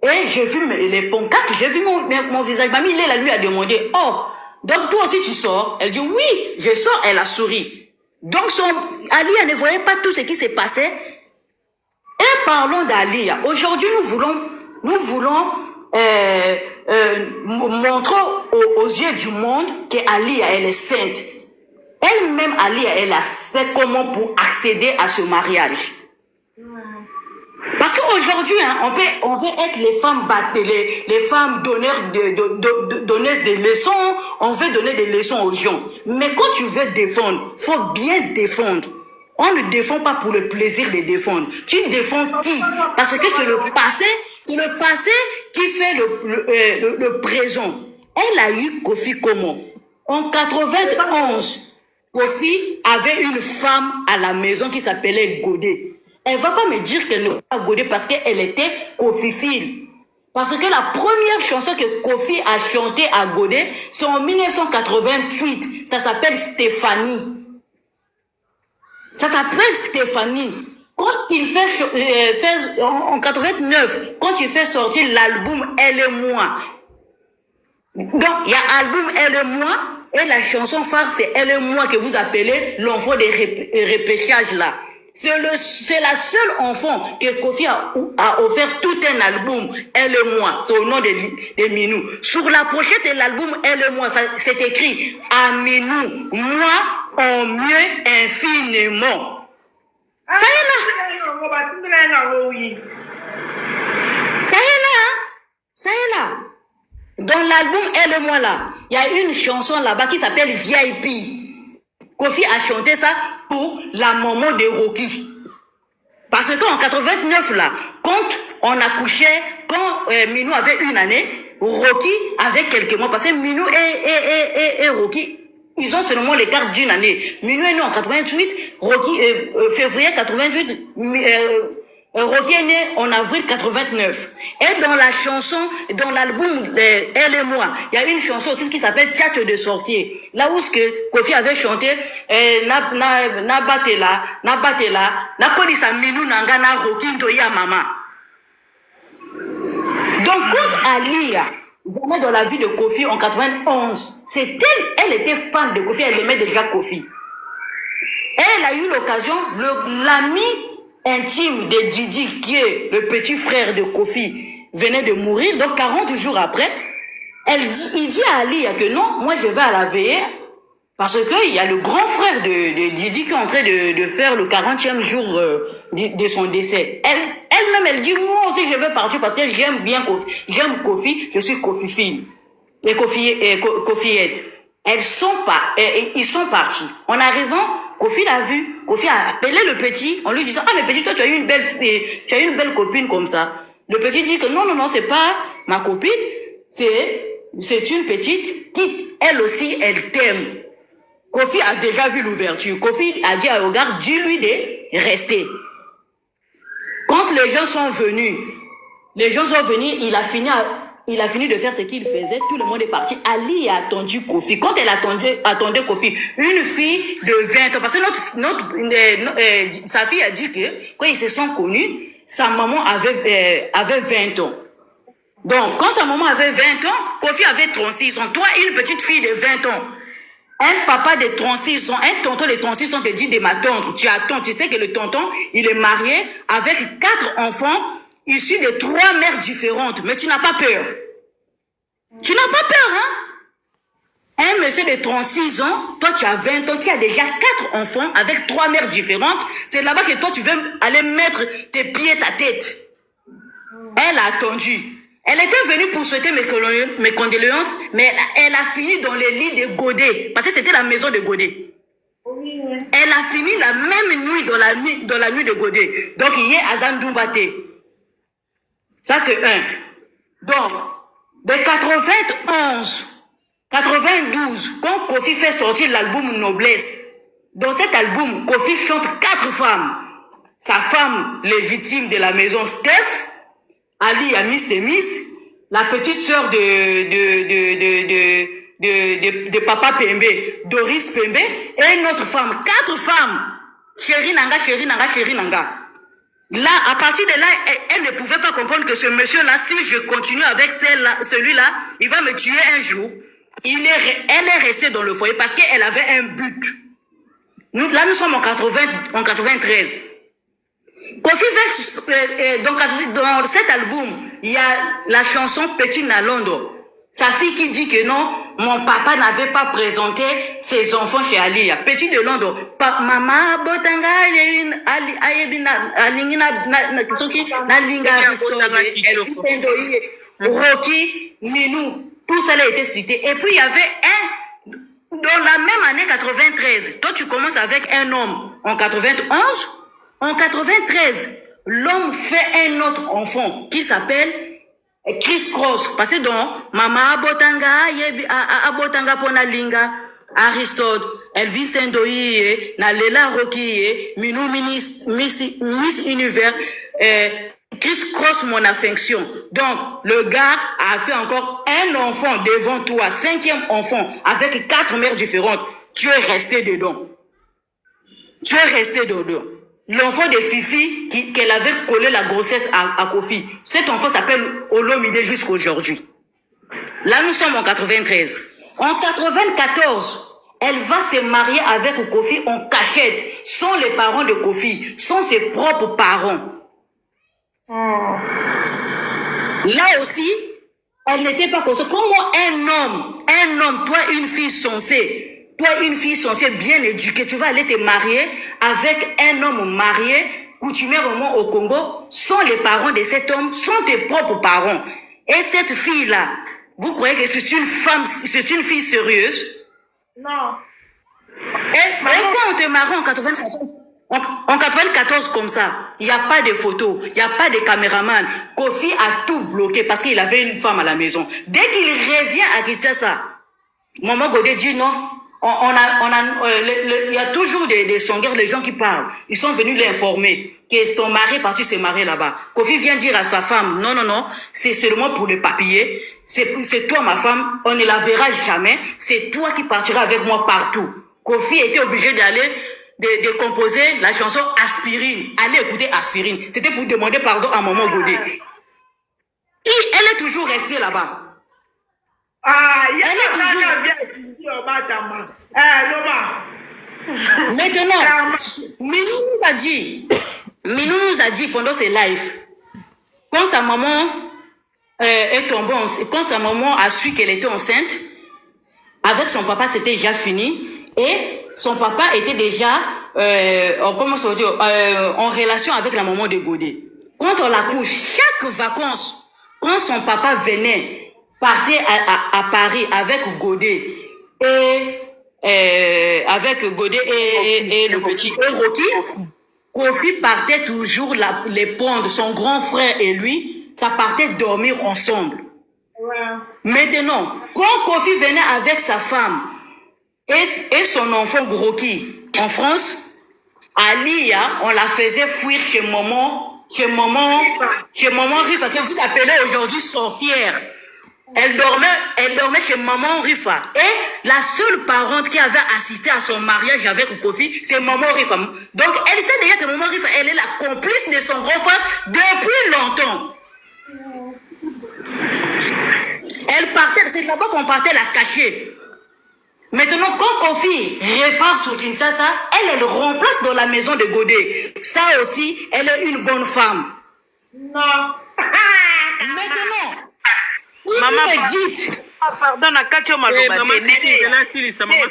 et j'ai vu les pancartes, j'ai vu mon visage. Mamie Léla lui a demandé, oh, donc toi aussi tu sors? Elle dit, oui, je sors. Elle a souri. Donc Ali ne voyait pas tout ce qui s'est passé. Et parlons d'Ali. Aujourd'hui, nous voulons montrer aux yeux du monde qu'Ali, elle est sainte. Elle-même, Ali, elle a fait comment pour accéder à ce mariage. Parce qu'aujourd'hui, hein, on veut être les femmes les femmes donneuses de leçons, on veut donner des leçons aux gens. Mais quand tu veux défendre, faut bien défendre. On ne défend pas pour le plaisir de défendre. Tu défends qui? Parce que c'est le passé qui fait le présent. Elle a eu Kofi comment? En 91, Kofi avait une femme à la maison qui s'appelait Godé. Elle va pas me dire qu'elle ne va pas Godé parce qu'elle était Kofi-file. Parce que la première chanson que Kofi a chantée à Godé, c'est en 1988. Ça s'appelle Stéphanie. Ça s'appelle Stéphanie. Quand il fait en 89, quand il fait sortir l'album Elle et moi. Donc, il y a l'album Elle et moi, et la chanson phare, c'est Elle et moi que vous appelez l'enfant des repêchages là. C'est la seule enfant que Kofi a offert tout un album, Elle et moi, c'est au nom de Minou. Sur la pochette de l'album Elle et moi, c'est écrit à Minou, moi en mieux infiniment. Ça y est là. Ça y est là, hein? Ça y est là. Dans l'album Elle et moi là, il y a une chanson là-bas qui s'appelle VIP. Kofi a chanté ça pour la maman de Rocky. Parce qu'en 89 là, quand on accouchait, quand Minou avait 1 année, Rocky avait quelques mois. Parce que Minou et Rocky, ils ont seulement l'écart d'1 année. Minou est né en 88, Rocky, février 88, Rocky est né en avril 89. Et dans la chanson, dans l'album Elle et moi, il y a une chanson aussi qui s'appelle Tchatche de sorcier. Là où ce que Kofi avait chanté, na batela, na kodisa Minou nanga na Rocky ndoya mama. Donc quand Alia venait dans la vie de Kofi en 91, elle était fan de Kofi, elle aimait déjà Kofi. Elle a eu l'occasion, l'ami intime de Didi, qui est le petit frère de Kofi, venait de mourir. Donc 40 jours après, il dit à Ali que non, moi je vais à la veillée, parce qu'il y a le grand frère de Didi qui est en train de faire le 40e jour de son décès. Elle-même, elle dit, moi aussi je vais partir parce que j'aime bien Kofi. J'aime Kofi, je suis Kofi-fille. Et Kofiette. Ils sont partis. En arrivant, Kofi l'a vu. Kofi a appelé le petit en lui disant, ah mais petit, toi tu as eu une belle copine comme ça. Le petit dit que non, c'est pas ma copine, c'est une petite qui, elle aussi, elle t'aime. Kofi a déjà vu l'ouverture. Kofi a dit à Ogar, dis-lui de rester. Quand les gens sont venus, il a fini de faire ce qu'il faisait, tout le monde est parti. Ali a attendu Kofi. Quand elle attendait Kofi, une fille de 20 ans, parce que sa fille a dit que quand ils se sont connus, sa maman avait 20 ans. Donc, quand sa maman avait 20 ans, Kofi avait 36 ans. Toi, une petite fille de 20 ans. Un papa de 36 ans, un tonton de 36 ans te dit de m'attendre. Tu attends, tu sais que le tonton, il est marié avec 4 enfants issu de 3 mères différentes, mais tu n'as pas peur. Tu n'as pas peur, hein? Un monsieur de 36 ans, toi tu as 20 ans, tu as déjà 4 enfants avec 3 mères différentes. C'est là-bas que toi tu veux aller mettre tes pieds, ta tête. Elle a attendu. Elle était venue pour souhaiter mes condoléances, mais elle a fini dans le lit de Godet, parce que c'était la maison de Godet. Elle a fini la même nuit dans la nuit de Godet. Donc il y a Azan Doumbate. Ça c'est un. Donc, de 91, 92, quand Kofi fait sortir l'album Noblesse, dans cet album, Kofi chante 4 femmes. Sa femme légitime de la maison, Steph, Ali Amis Demis, la petite sœur de Papa Pembe, Doris Pembe, et une autre femme, 4 femmes. Chéri Nanga, Chéri Nanga, Chéri Nanga. Là, à partir de là, elle ne pouvait pas comprendre que ce monsieur-là, si je continue avec celui-là, il va me tuer un jour. Elle est restée dans le foyer parce qu'elle avait un but. Nous sommes en 93. Kofi dans cet album, il y a la chanson Petit Nalondo. Sa fille qui dit que non, mon papa n'avait pas présenté ses enfants chez Ali. Petit de Londo. Maman, Botanga, Rocky, Minou, tout ça a été cité. Et puis il y avait un, dans la même année 93, toi tu commences avec un homme en 91, en 93, l'homme fait un autre enfant qui s'appelle Chris Cross. Parce que donc, Maman Abotanga Pona Linga, Aristote, Elvis Ndoye, Nalela Rocky, Minou Miss Univers, Chris Cross mon affection. Donc, le gars a fait encore un enfant devant toi, 5e enfant, avec 4 mères différentes. Tu es resté dedans. Tu es resté dedans. L'enfant de Fifi, qu'elle avait collé la grossesse à Kofi. Cet enfant s'appelle Olomide jusqu'à aujourd'hui. Là, nous sommes en 93. En 94, elle va se marier avec Kofi en cachette, sans les parents de Kofi, sans ses propres parents. Là aussi, elle n'était pas comme ça. Comment un homme, toi une fille censée bien éduquée, tu vas aller te marier avec un homme marié, coutumièrement au Congo, sans les parents de cet homme, sans tes propres parents. Et cette fille-là, vous croyez que c'est une femme, c'est une fille sérieuse? Non. Et quand on te marie en 94 comme ça, il n'y a pas de photos, il n'y a pas de caméraman. Kofi a tout bloqué parce qu'il avait une femme à la maison. Dès qu'il revient à Kinshasa, Maman Godet dit non. Il y a toujours des songueurs, les gens qui parlent. Ils sont venus l'informer que ton mari est parti se marier là-bas. Kofi vient dire à sa femme, non, c'est seulement pour les papiers. C'est toi ma femme, on ne la verra jamais. C'est toi qui partiras avec moi partout. Kofi était obligé d'aller de composer la chanson Aspirine. Allez écouter Aspirine. C'était pour demander pardon à Maman Godet. Elle est toujours restée là-bas. Maintenant, Minou nous a dit pendant ses lives, quand sa maman est tombée, quand sa maman a su qu'elle était enceinte, avec son papa c'était déjà fini, et son papa était déjà en relation avec la maman de Godet. Quand on l'accouche, chaque vacances, quand son papa partait à Paris avec Godet et le petit Rocky, Kofi partait toujours les pondre, son grand frère et lui, ça partait dormir ensemble. Ouais. Maintenant, quand Kofi venait avec sa femme et son enfant Rocky en France, Alia, on la faisait fuir chez maman Rifa, que vous appelez aujourd'hui sorcière. Elle dormait chez maman Rifa. Et la seule parente qui avait assisté à son mariage avec Kofi, c'est maman Rifa. Donc, elle sait déjà que maman Rifa, elle est la complice de son grand frère depuis longtemps. Elle partait, c'est là-bas qu'on partait la cacher. Maintenant, quand Kofi repart sur Kinshasa, elle remplace dans la maison de Godet. Ça aussi, elle est une bonne femme. Non. Maintenant, si Maman, vous me dites, pardon, na kati yo maloba Maman te nene ya. asilisa, maman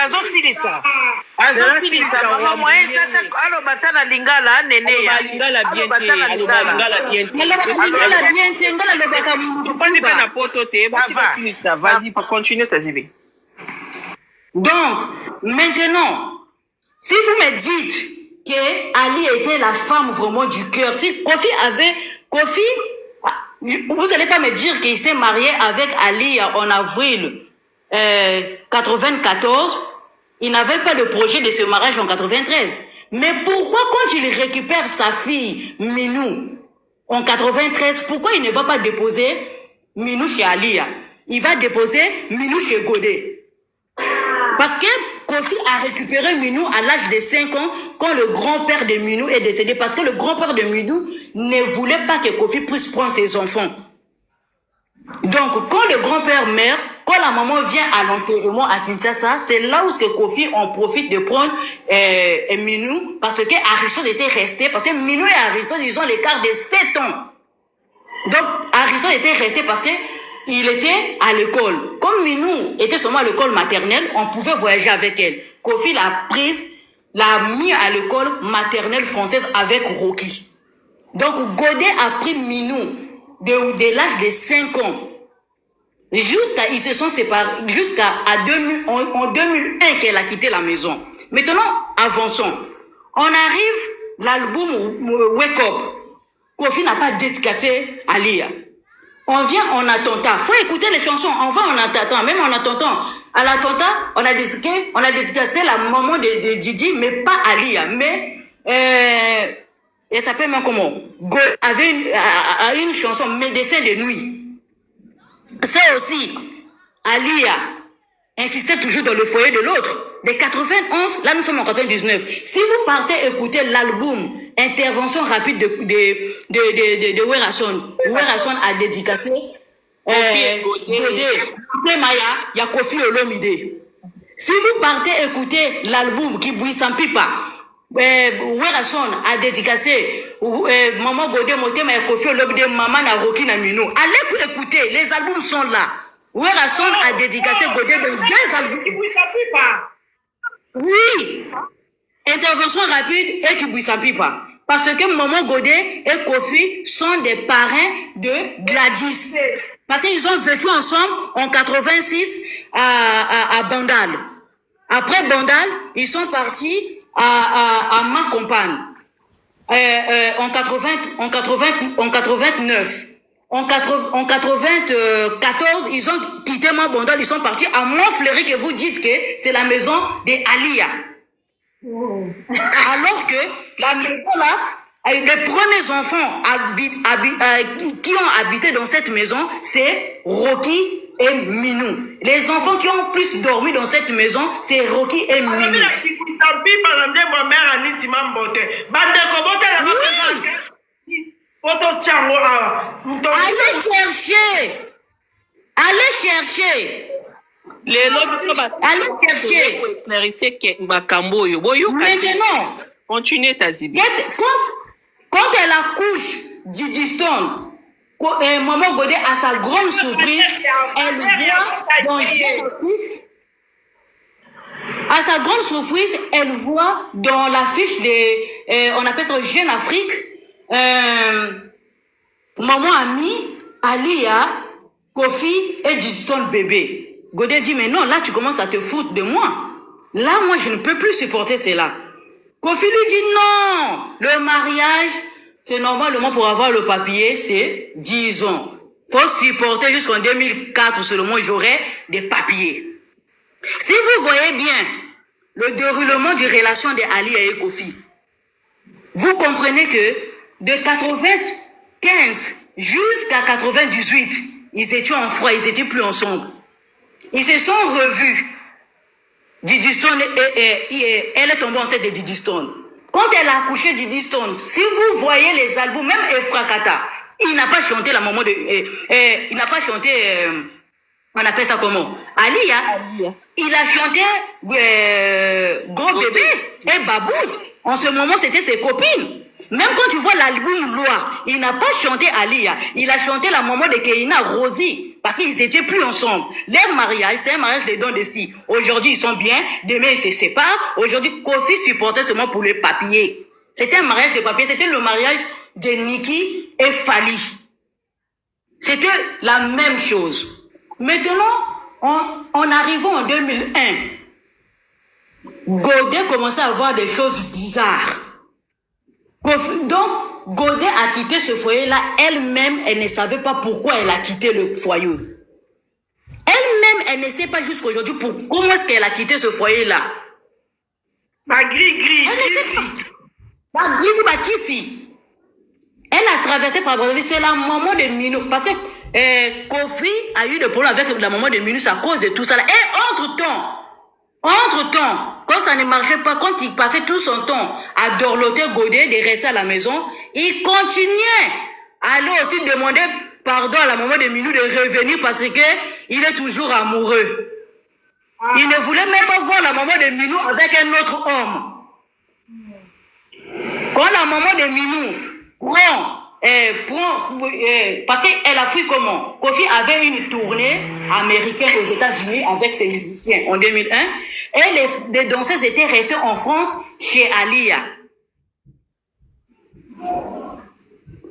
Azosilisa. Azosilisa. Maman moye ezata aloba ta na lingala nene ya. Lingala bien Aloba ta na te, lingala. lingala bien te. Lingala bien te, ngala lobaka Tufanye pe na poto te, asilisa. Vas-y, continue ta zibe. Donc, maintenant, si vous me dites que Ali était la femme vraiment du cœur, si Kofi, vous n'allez pas me dire qu'il s'est marié avec Ali en avril 94, il n'avait pas de projet de ce mariage en 93. Mais pourquoi quand il récupère sa fille Minou en 93, pourquoi il ne va pas déposer Minou chez Ali? Il va déposer Minou chez Godé. Parce que Kofi a récupéré Minou à l'âge de 5 ans quand le grand-père de Minou est décédé. Parce que le grand-père de Minou ne voulait pas que Kofi puisse prendre ses enfants. Donc, quand le grand-père meurt, quand la maman vient à l'enterrement à Kinshasa, c'est là où Kofi en profite de prendre Minou parce que Harrison était resté. Parce que Minou et Harrison, ils ont l'écart de 7 ans. Donc, Harrison était resté parce que il était à l'école. Comme Minou était seulement à l'école maternelle, on pouvait voyager avec elle. Kofi l'a prise, l'a mis à l'école maternelle française avec Rocky. Donc, Godé a pris Minou de l'âge de 5 ans. Ils se sont séparés en 2001 qu'elle a quitté la maison. Maintenant, avançons. On arrive, l'album Wake Up. Kofi n'a pas dédicacé Alia. On vient en attentat. Faut écouter les chansons. On va en attentat. Même en attendant. À l'attentat, on a dédicacé la maman de Didi, mais pas Alia. Mais, elle s'appelle même comment? Go avait une chanson, Médecin de nuit. Ça aussi, Alia insistait toujours dans le foyer de l'autre. De 91, là nous sommes en 99. Si vous partez écouter l'album Intervention rapide de Werason, Werason a dédicacé Godé, Maya, il y a Kofi Olomide. Si vous partez écouter l'album qui bouille sans pipa, Werason a dédicacé Maman Godé, Motema et Kofi Olomide, Maman na Rocky na Minou. Allez écouter, les albums sont là. Werason a dédicacé Godé dans 2 albums. Oui, intervention rapide et qui bouille sans pipa. Parce que Maman Godé et Kofi sont des parrains de Gladys. Parce qu'ils ont vécu ensemble en 86 à Bandal. Après Bandal, ils sont partis à Marcompagne. En 89. En 94, ils ont quitté Bandal, ils sont partis à Montfleury, que vous dites que c'est la maison des Alia. Alors que la maison là, les premiers enfants qui ont habité dans cette maison, c'est Rocky et Minou. Les enfants qui ont plus dormi dans cette maison, c'est Rocky et Minou. Allez chercher. Allez chercher. Maintenant, continuez ta zibi. Quand elle accouche Didi Stone, Maman Godé, à sa grande surprise, elle voit dans l'affiche on appelle ça Jeune Afrique, Maman a mis Alia, Kofi et Didi Stone bébé. Godé dit, mais non, là tu commences à te foutre de moi. Là, moi, je ne peux plus supporter cela. Kofi lui dit, non, le mariage, c'est normalement pour avoir le papier, c'est 10 ans. Faut supporter jusqu'en 2004 seulement, j'aurai des papiers. Si vous voyez bien le déroulement des relations de Ali et Kofi, vous comprenez que de 95 jusqu'à 98, ils étaient en froid, ils étaient plus ensemble. Ils se sont revus. Didi Stone, elle est tombée enceinte de Didi Stone. Quand elle a accouché Didi Stone, si vous voyez les albums, même Efra Kata, il n'a pas chanté la maman de... il n'a pas chanté... on appelle ça comment? Alia. Il a chanté Gros Bébé et Babou. En ce moment, c'était ses copines. Même quand tu vois l'album Loi, il n'a pas chanté Alia, il a chanté la maman de Keina Rosie, parce qu'ils n'étaient plus ensemble. Leur mariage, c'est un mariage de dons de scie. Aujourd'hui, ils sont bien, demain, ils se séparent. Aujourd'hui, Kofi supportait seulement pour les papiers. C'était un mariage de papier, c'était le mariage de Niki et Fali. C'était la même chose. Maintenant, en arrivant en 2001, Godet commençait à voir des choses bizarres. Donc, Godet a quitté ce foyer-là. Elle-même, elle ne savait pas pourquoi elle a quitté le foyer. Elle-même, elle ne sait pas jusqu'à aujourd'hui comment est-ce qu'elle a quitté ce foyer-là. Ma gris. Elle ne sait pas. Ma gris, qui si? Elle a traversé par Brazzaville. C'est la maman de Minou. Parce que Kofi a eu des problèmes avec la maman de Minou à cause de tout ça. Et entre-temps, quand ça ne marchait pas, quand il passait tout son temps à dorloter Godet, de rester à la maison, il continuait à aller aussi demander pardon à la maman de Minou de revenir parce que il est toujours amoureux. Il ne voulait même pas voir la maman de Minou avec un autre homme. Quand la maman de Minou parce qu'elle a fui comment? Kofi avait une tournée américaine aux États-Unis avec ses musiciens en 2001 et les danseuses étaient restées en France chez Alia.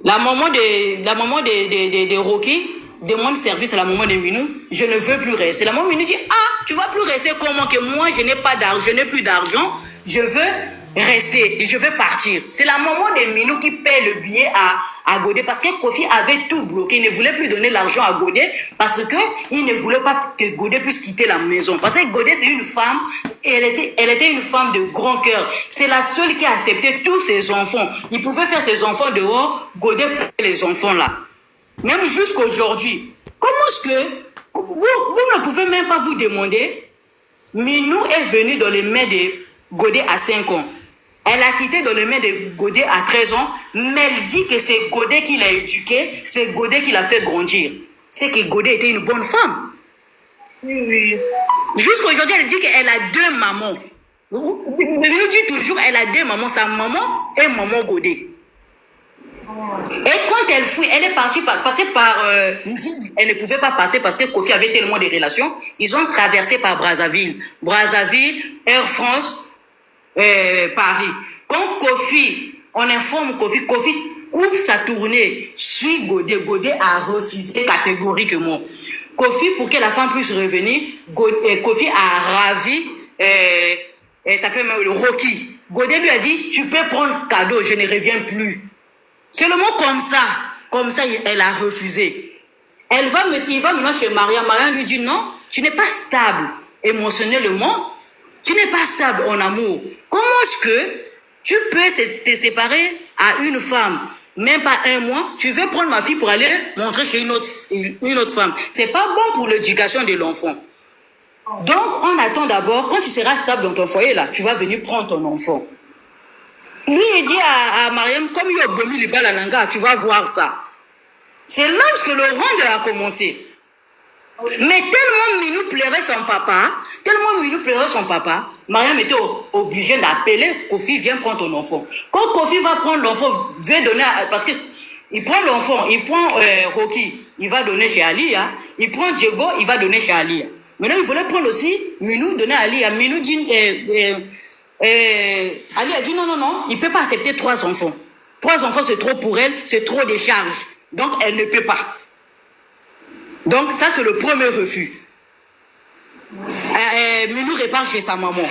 La maman de Rocky demande service à la maman de Minou. Je ne veux plus rester. La maman de Minou dit tu vas plus rester comment que moi je n'ai pas d'argent, je n'ai plus d'argent, je veux rester et je veux partir. C'est la maman de Minou qui paie le billet à Godet parce que Kofi avait tout bloqué. Il ne voulait plus donner l'argent à Godet parce que il ne voulait pas que Godet puisse quitter la maison. Parce que Godet, c'est une femme, et elle était une femme de grand cœur. C'est la seule qui a accepté tous ses enfants. Il pouvait faire ses enfants dehors, Godet prenait les enfants là. Même jusqu'aujourd'hui. Comment est-ce que vous ne pouvez même pas vous demander? Minou est venue dans les mains de Godet à 5 ans. Elle a quitté dans les mains de Godet à 13 ans, mais elle dit que c'est Godet qui l'a éduquée, c'est Godet qui l'a fait grandir. C'est que Godet était une bonne femme. Oui. Jusqu'à aujourd'hui, elle dit qu'elle a 2 mamans. Elle nous dit toujours qu'elle a 2 mamans, sa maman et maman Godet. Et quand elle fuit, elle est partie passer par elle ne pouvait pas passer parce que Kofi avait tellement de relations. Ils ont traversé par Brazzaville, Air France, Paris. Quand Kofi, on informe Kofi coupe sa tournée, suit Godet. Godet a refusé catégoriquement. Kofi, pour que la femme puisse revenir, Kofi a ravi, ça s'appelle le Rocky. Godet lui a dit, tu peux prendre cadeau, je ne reviens plus. C'est le mot comme ça, elle a refusé. Il va maintenant chez Maria. Maria lui dit non, tu n'es pas stable émotionnellement, tu n'es pas stable en amour. Comment est-ce que tu peux te séparer à une femme, même pas 1 mois, tu veux prendre ma fille pour aller montrer chez une autre femme. C'est pas bon pour l'éducation de l'enfant. Donc, on attend d'abord, quand tu seras stable dans ton foyer, là, tu vas venir prendre ton enfant. Lui, il dit à Mariam, comme il a bomi les balles à Nanga, tu vas voir ça. C'est là que le ronde a commencé. Mais tellement Minou pleurait son papa, Mariam était obligée d'appeler Kofi, viens prendre ton enfant. Quand Kofi va prendre l'enfant, parce qu'il prend l'enfant, il prend Rocky, il va donner chez Alia, il prend Diego, il va donner chez Alia. Maintenant, il voulait prendre aussi Minou, donner à Alia. Minou dit, Ali a dit non, il ne peut pas accepter 3 enfants. 3 enfants, c'est trop pour elle, c'est trop de charges. Donc, elle ne peut pas. Donc, ça, c'est le premier refus. Minou repart chez sa maman.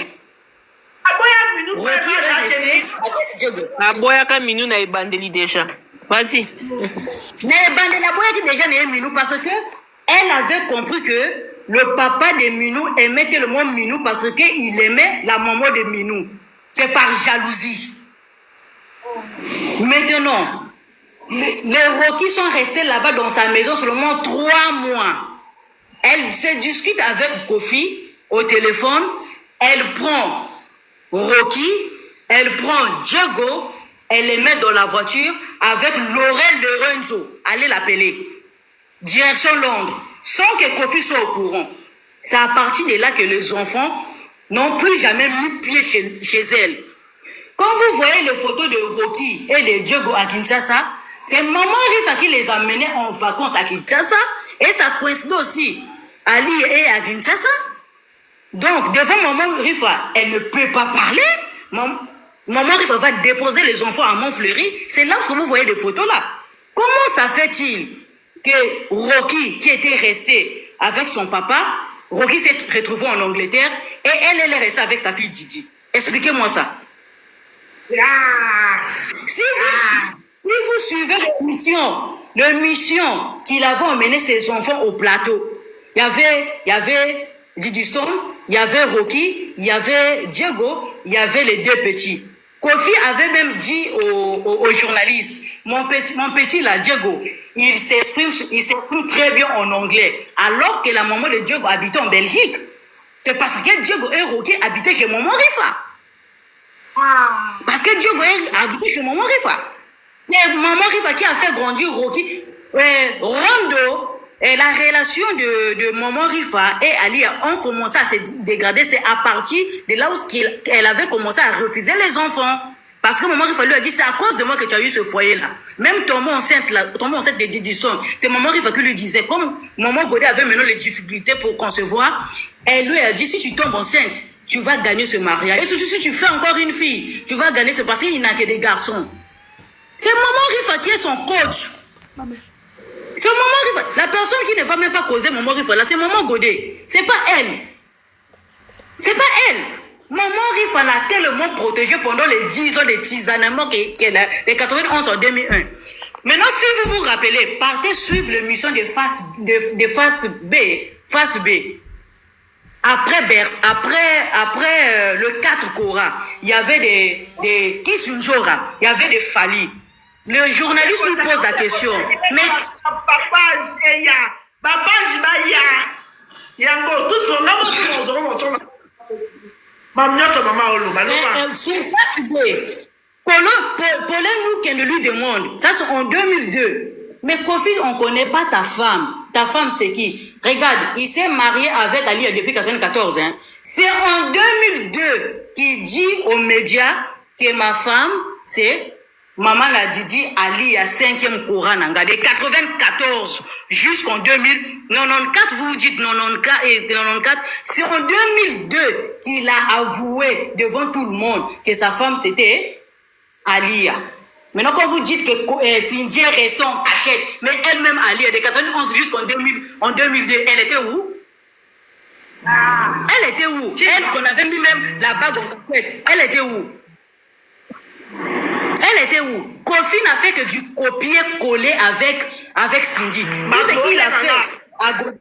Aboyaka Minou na ebandeli déjà. Vas-y. Na ebandeli aboyaki déjà na Minou parce que elle avait compris que le papa de Minou aimait tellement Minou parce qu'il aimait la maman de Minou. C'est par jalousie. Maintenant, les Rocky sont restés là-bas dans sa maison seulement 3 mois. Elle se discute avec Kofi au téléphone. Elle prend Rocky, elle prend Diego, elle les met dans la voiture avec Laurel Lorenzo. Allez l'appeler. Direction Londres. Sans que Kofi soit au courant. C'est à partir de là que les enfants n'ont plus jamais mis pied chez elle. Quand vous voyez les photos de Rocky et de Diego à Kinshasa, c'est Maman Rifa qui les a menés en vacances à Kinshasa et ça coïncide aussi à Li et à Kinshasa. Donc, devant Maman Rifa, elle ne peut pas parler. Maman Rifa va déposer les enfants à Montfleury. C'est là que vous voyez des photos là. Comment ça fait-il que Rocky, qui était resté avec son papa, Rocky s'est retrouvé en Angleterre et elle est restée avec sa fille Didi? Expliquez-moi ça. Si vous suivez les missions qu'il avait emmené ses enfants au plateau, il y avait Didi Stone, il y avait Rocky, il y avait Diego, il y avait les deux petits. Kofi avait même dit aux journalistes, mon petit là, Diego, il s'exprime très bien en anglais, alors que la maman de Diego habitait en Belgique. C'est parce que Diego et Rocky habitaient chez Maman Rifa. Parce que Diego habitait chez Maman Rifa. C'est Maman Rifa qui a fait grandir Rocky. Rondo, et la relation de Maman Rifa et Ali ont commencé à se dégrader. C'est à partir de là où elle avait commencé à refuser les enfants. Parce que Maman Rifa lui a dit, c'est à cause de moi que tu as eu ce foyer-là. Même tomber enceinte de Didison, c'est Maman Rifa qui lui disait, comme Maman Godé avait maintenant les difficultés pour concevoir, elle lui a dit, si tu tombes enceinte, tu vas gagner ce mariage. Et surtout si tu fais encore une fille, tu vas gagner ce parce qu'il n'a que des garçons. C'est Maman Rifa qui est son coach. C'est Maman Rifa. La personne qui ne va même pas causer Maman Rifa, là, c'est Maman Godé. C'est pas elle. C'est pas elle. Maman Rifa l'a tellement protégée pendant les 10 ans de tisanement qu'elle a, de 91 en 2001. Maintenant, si vous vous rappelez, partez suivre l'émission de face B. Après le 4 Cora, il y avait des Kisunjora, il y avait des Fali. Le journaliste lui pose la question. Mais Pauline Louken lui demande, ça c'est en 2002. Mais Kofi, on ne connaît pas ta femme. Ta femme, c'est qui? Regarde, il s'est marié avec Ali depuis 1994. Hein. C'est en 2002 qu'il dit aux médias que ma femme, c'est Maman la Didi Ali à 5e Coran. De 94 jusqu'en 2094, vous dites 94. C'est en 2002 qu'il a avoué devant tout le monde que sa femme, c'était Alia. Maintenant, quand vous dites que Cindy est restée en cachette, mais elle-même, Ali, de 91 jusqu'en 2002, elle était où? Elle était où? Elle qu'on avait mis même la bague en tête. Elle était où? Elle était où? Kofi n'a fait que du copier-coller avec Cindy. Tout ce qu'il a fait à gauche,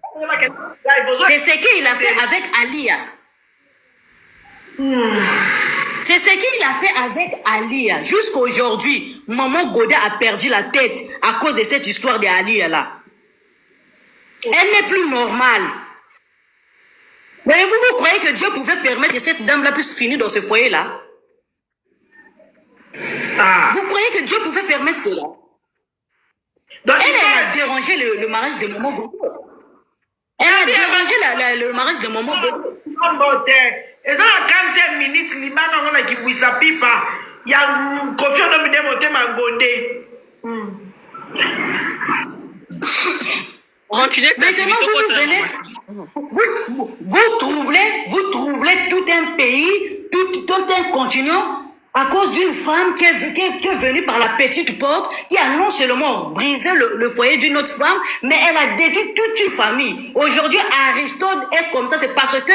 c'est ce qu'il a fait avec Alia. C'est ce qu'il a fait avec Alia. Jusqu'à aujourd'hui, Maman Godé a perdu la tête à cause de cette histoire de Alia là. Elle n'est plus normale. Mais vous croyez que Dieu pouvait permettre que cette dame-là puisse finir dans ce foyer-là? Vous croyez que Dieu pouvait permettre cela? Donc, elle a dérangé le mariage de Maman Godé. Elle a dérangé le mariage de Maman Godé. Et ça, à 45 minutes, Liban, on a qui bouille sa pipe. Il y a une confiance dans le monter ma Godé. Maintenant, vous troublez tout un pays, tout un continent à cause d'une femme qui est venue par la petite porte, qui a non seulement brisé le foyer d'une autre femme, mais elle a détruit toute une famille. Aujourd'hui, Aristote est comme ça, c'est parce que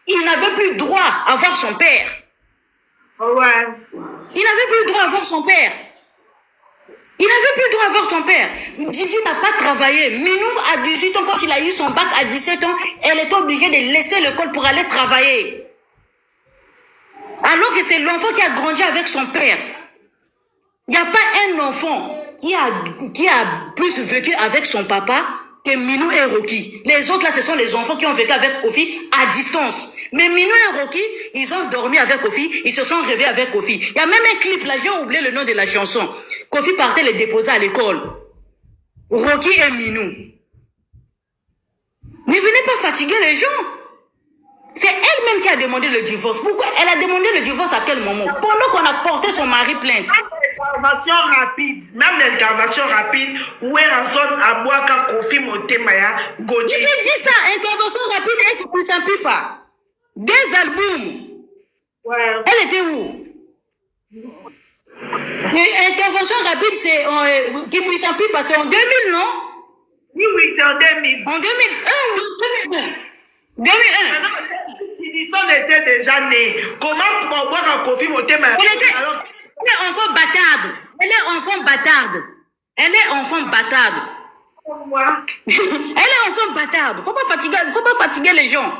il n'avait plus droit à voir son père. Ouais. Il n'avait plus droit à voir son père. Il n'avait plus droit à voir son père. Didi n'a pas travaillé. Minou, à 18 ans, quand il a eu son bac à 17 ans, elle était obligée de laisser l'école pour aller travailler. Alors que c'est l'enfant qui a grandi avec son père. Il n'y a pas un enfant qui a plus vécu avec son papa que Minou et Rocky. Les autres là, ce sont les enfants qui ont vécu avec Kofi à distance. Mais Minou et Rocky, ils ont dormi avec Kofi, ils se sont réveillés avec Kofi. Il y a même un clip là, j'ai oublié le nom de la chanson. Kofi partait les déposer à l'école. Rocky et Minou. Ne venez pas fatiguer les gens. C'est elle-même qui a demandé le divorce. Pourquoi? Elle a demandé le divorce à quel moment? Pendant qu'on a porté son mari plainte. Même l'intervention rapide, où est la zone à boire quand Kofi Motemaya Godi. Tu te dis ça, intervention rapide et qui ne s'appuie pas. Des albums. Ouais. Elle était où? Intervention rapide, c'est qui ne s'appuie pas, c'est en 2000, non? Oui, c'est en 2000. En 2001, oui, 2001. On était déjà nés. Comment pour boire un Kofi Motemaya? Elle est enfant bâtarde. Elle est enfant bâtarde. Elle est enfant bâtarde. Elle est enfant bâtarde. Faut pas fatiguer les gens.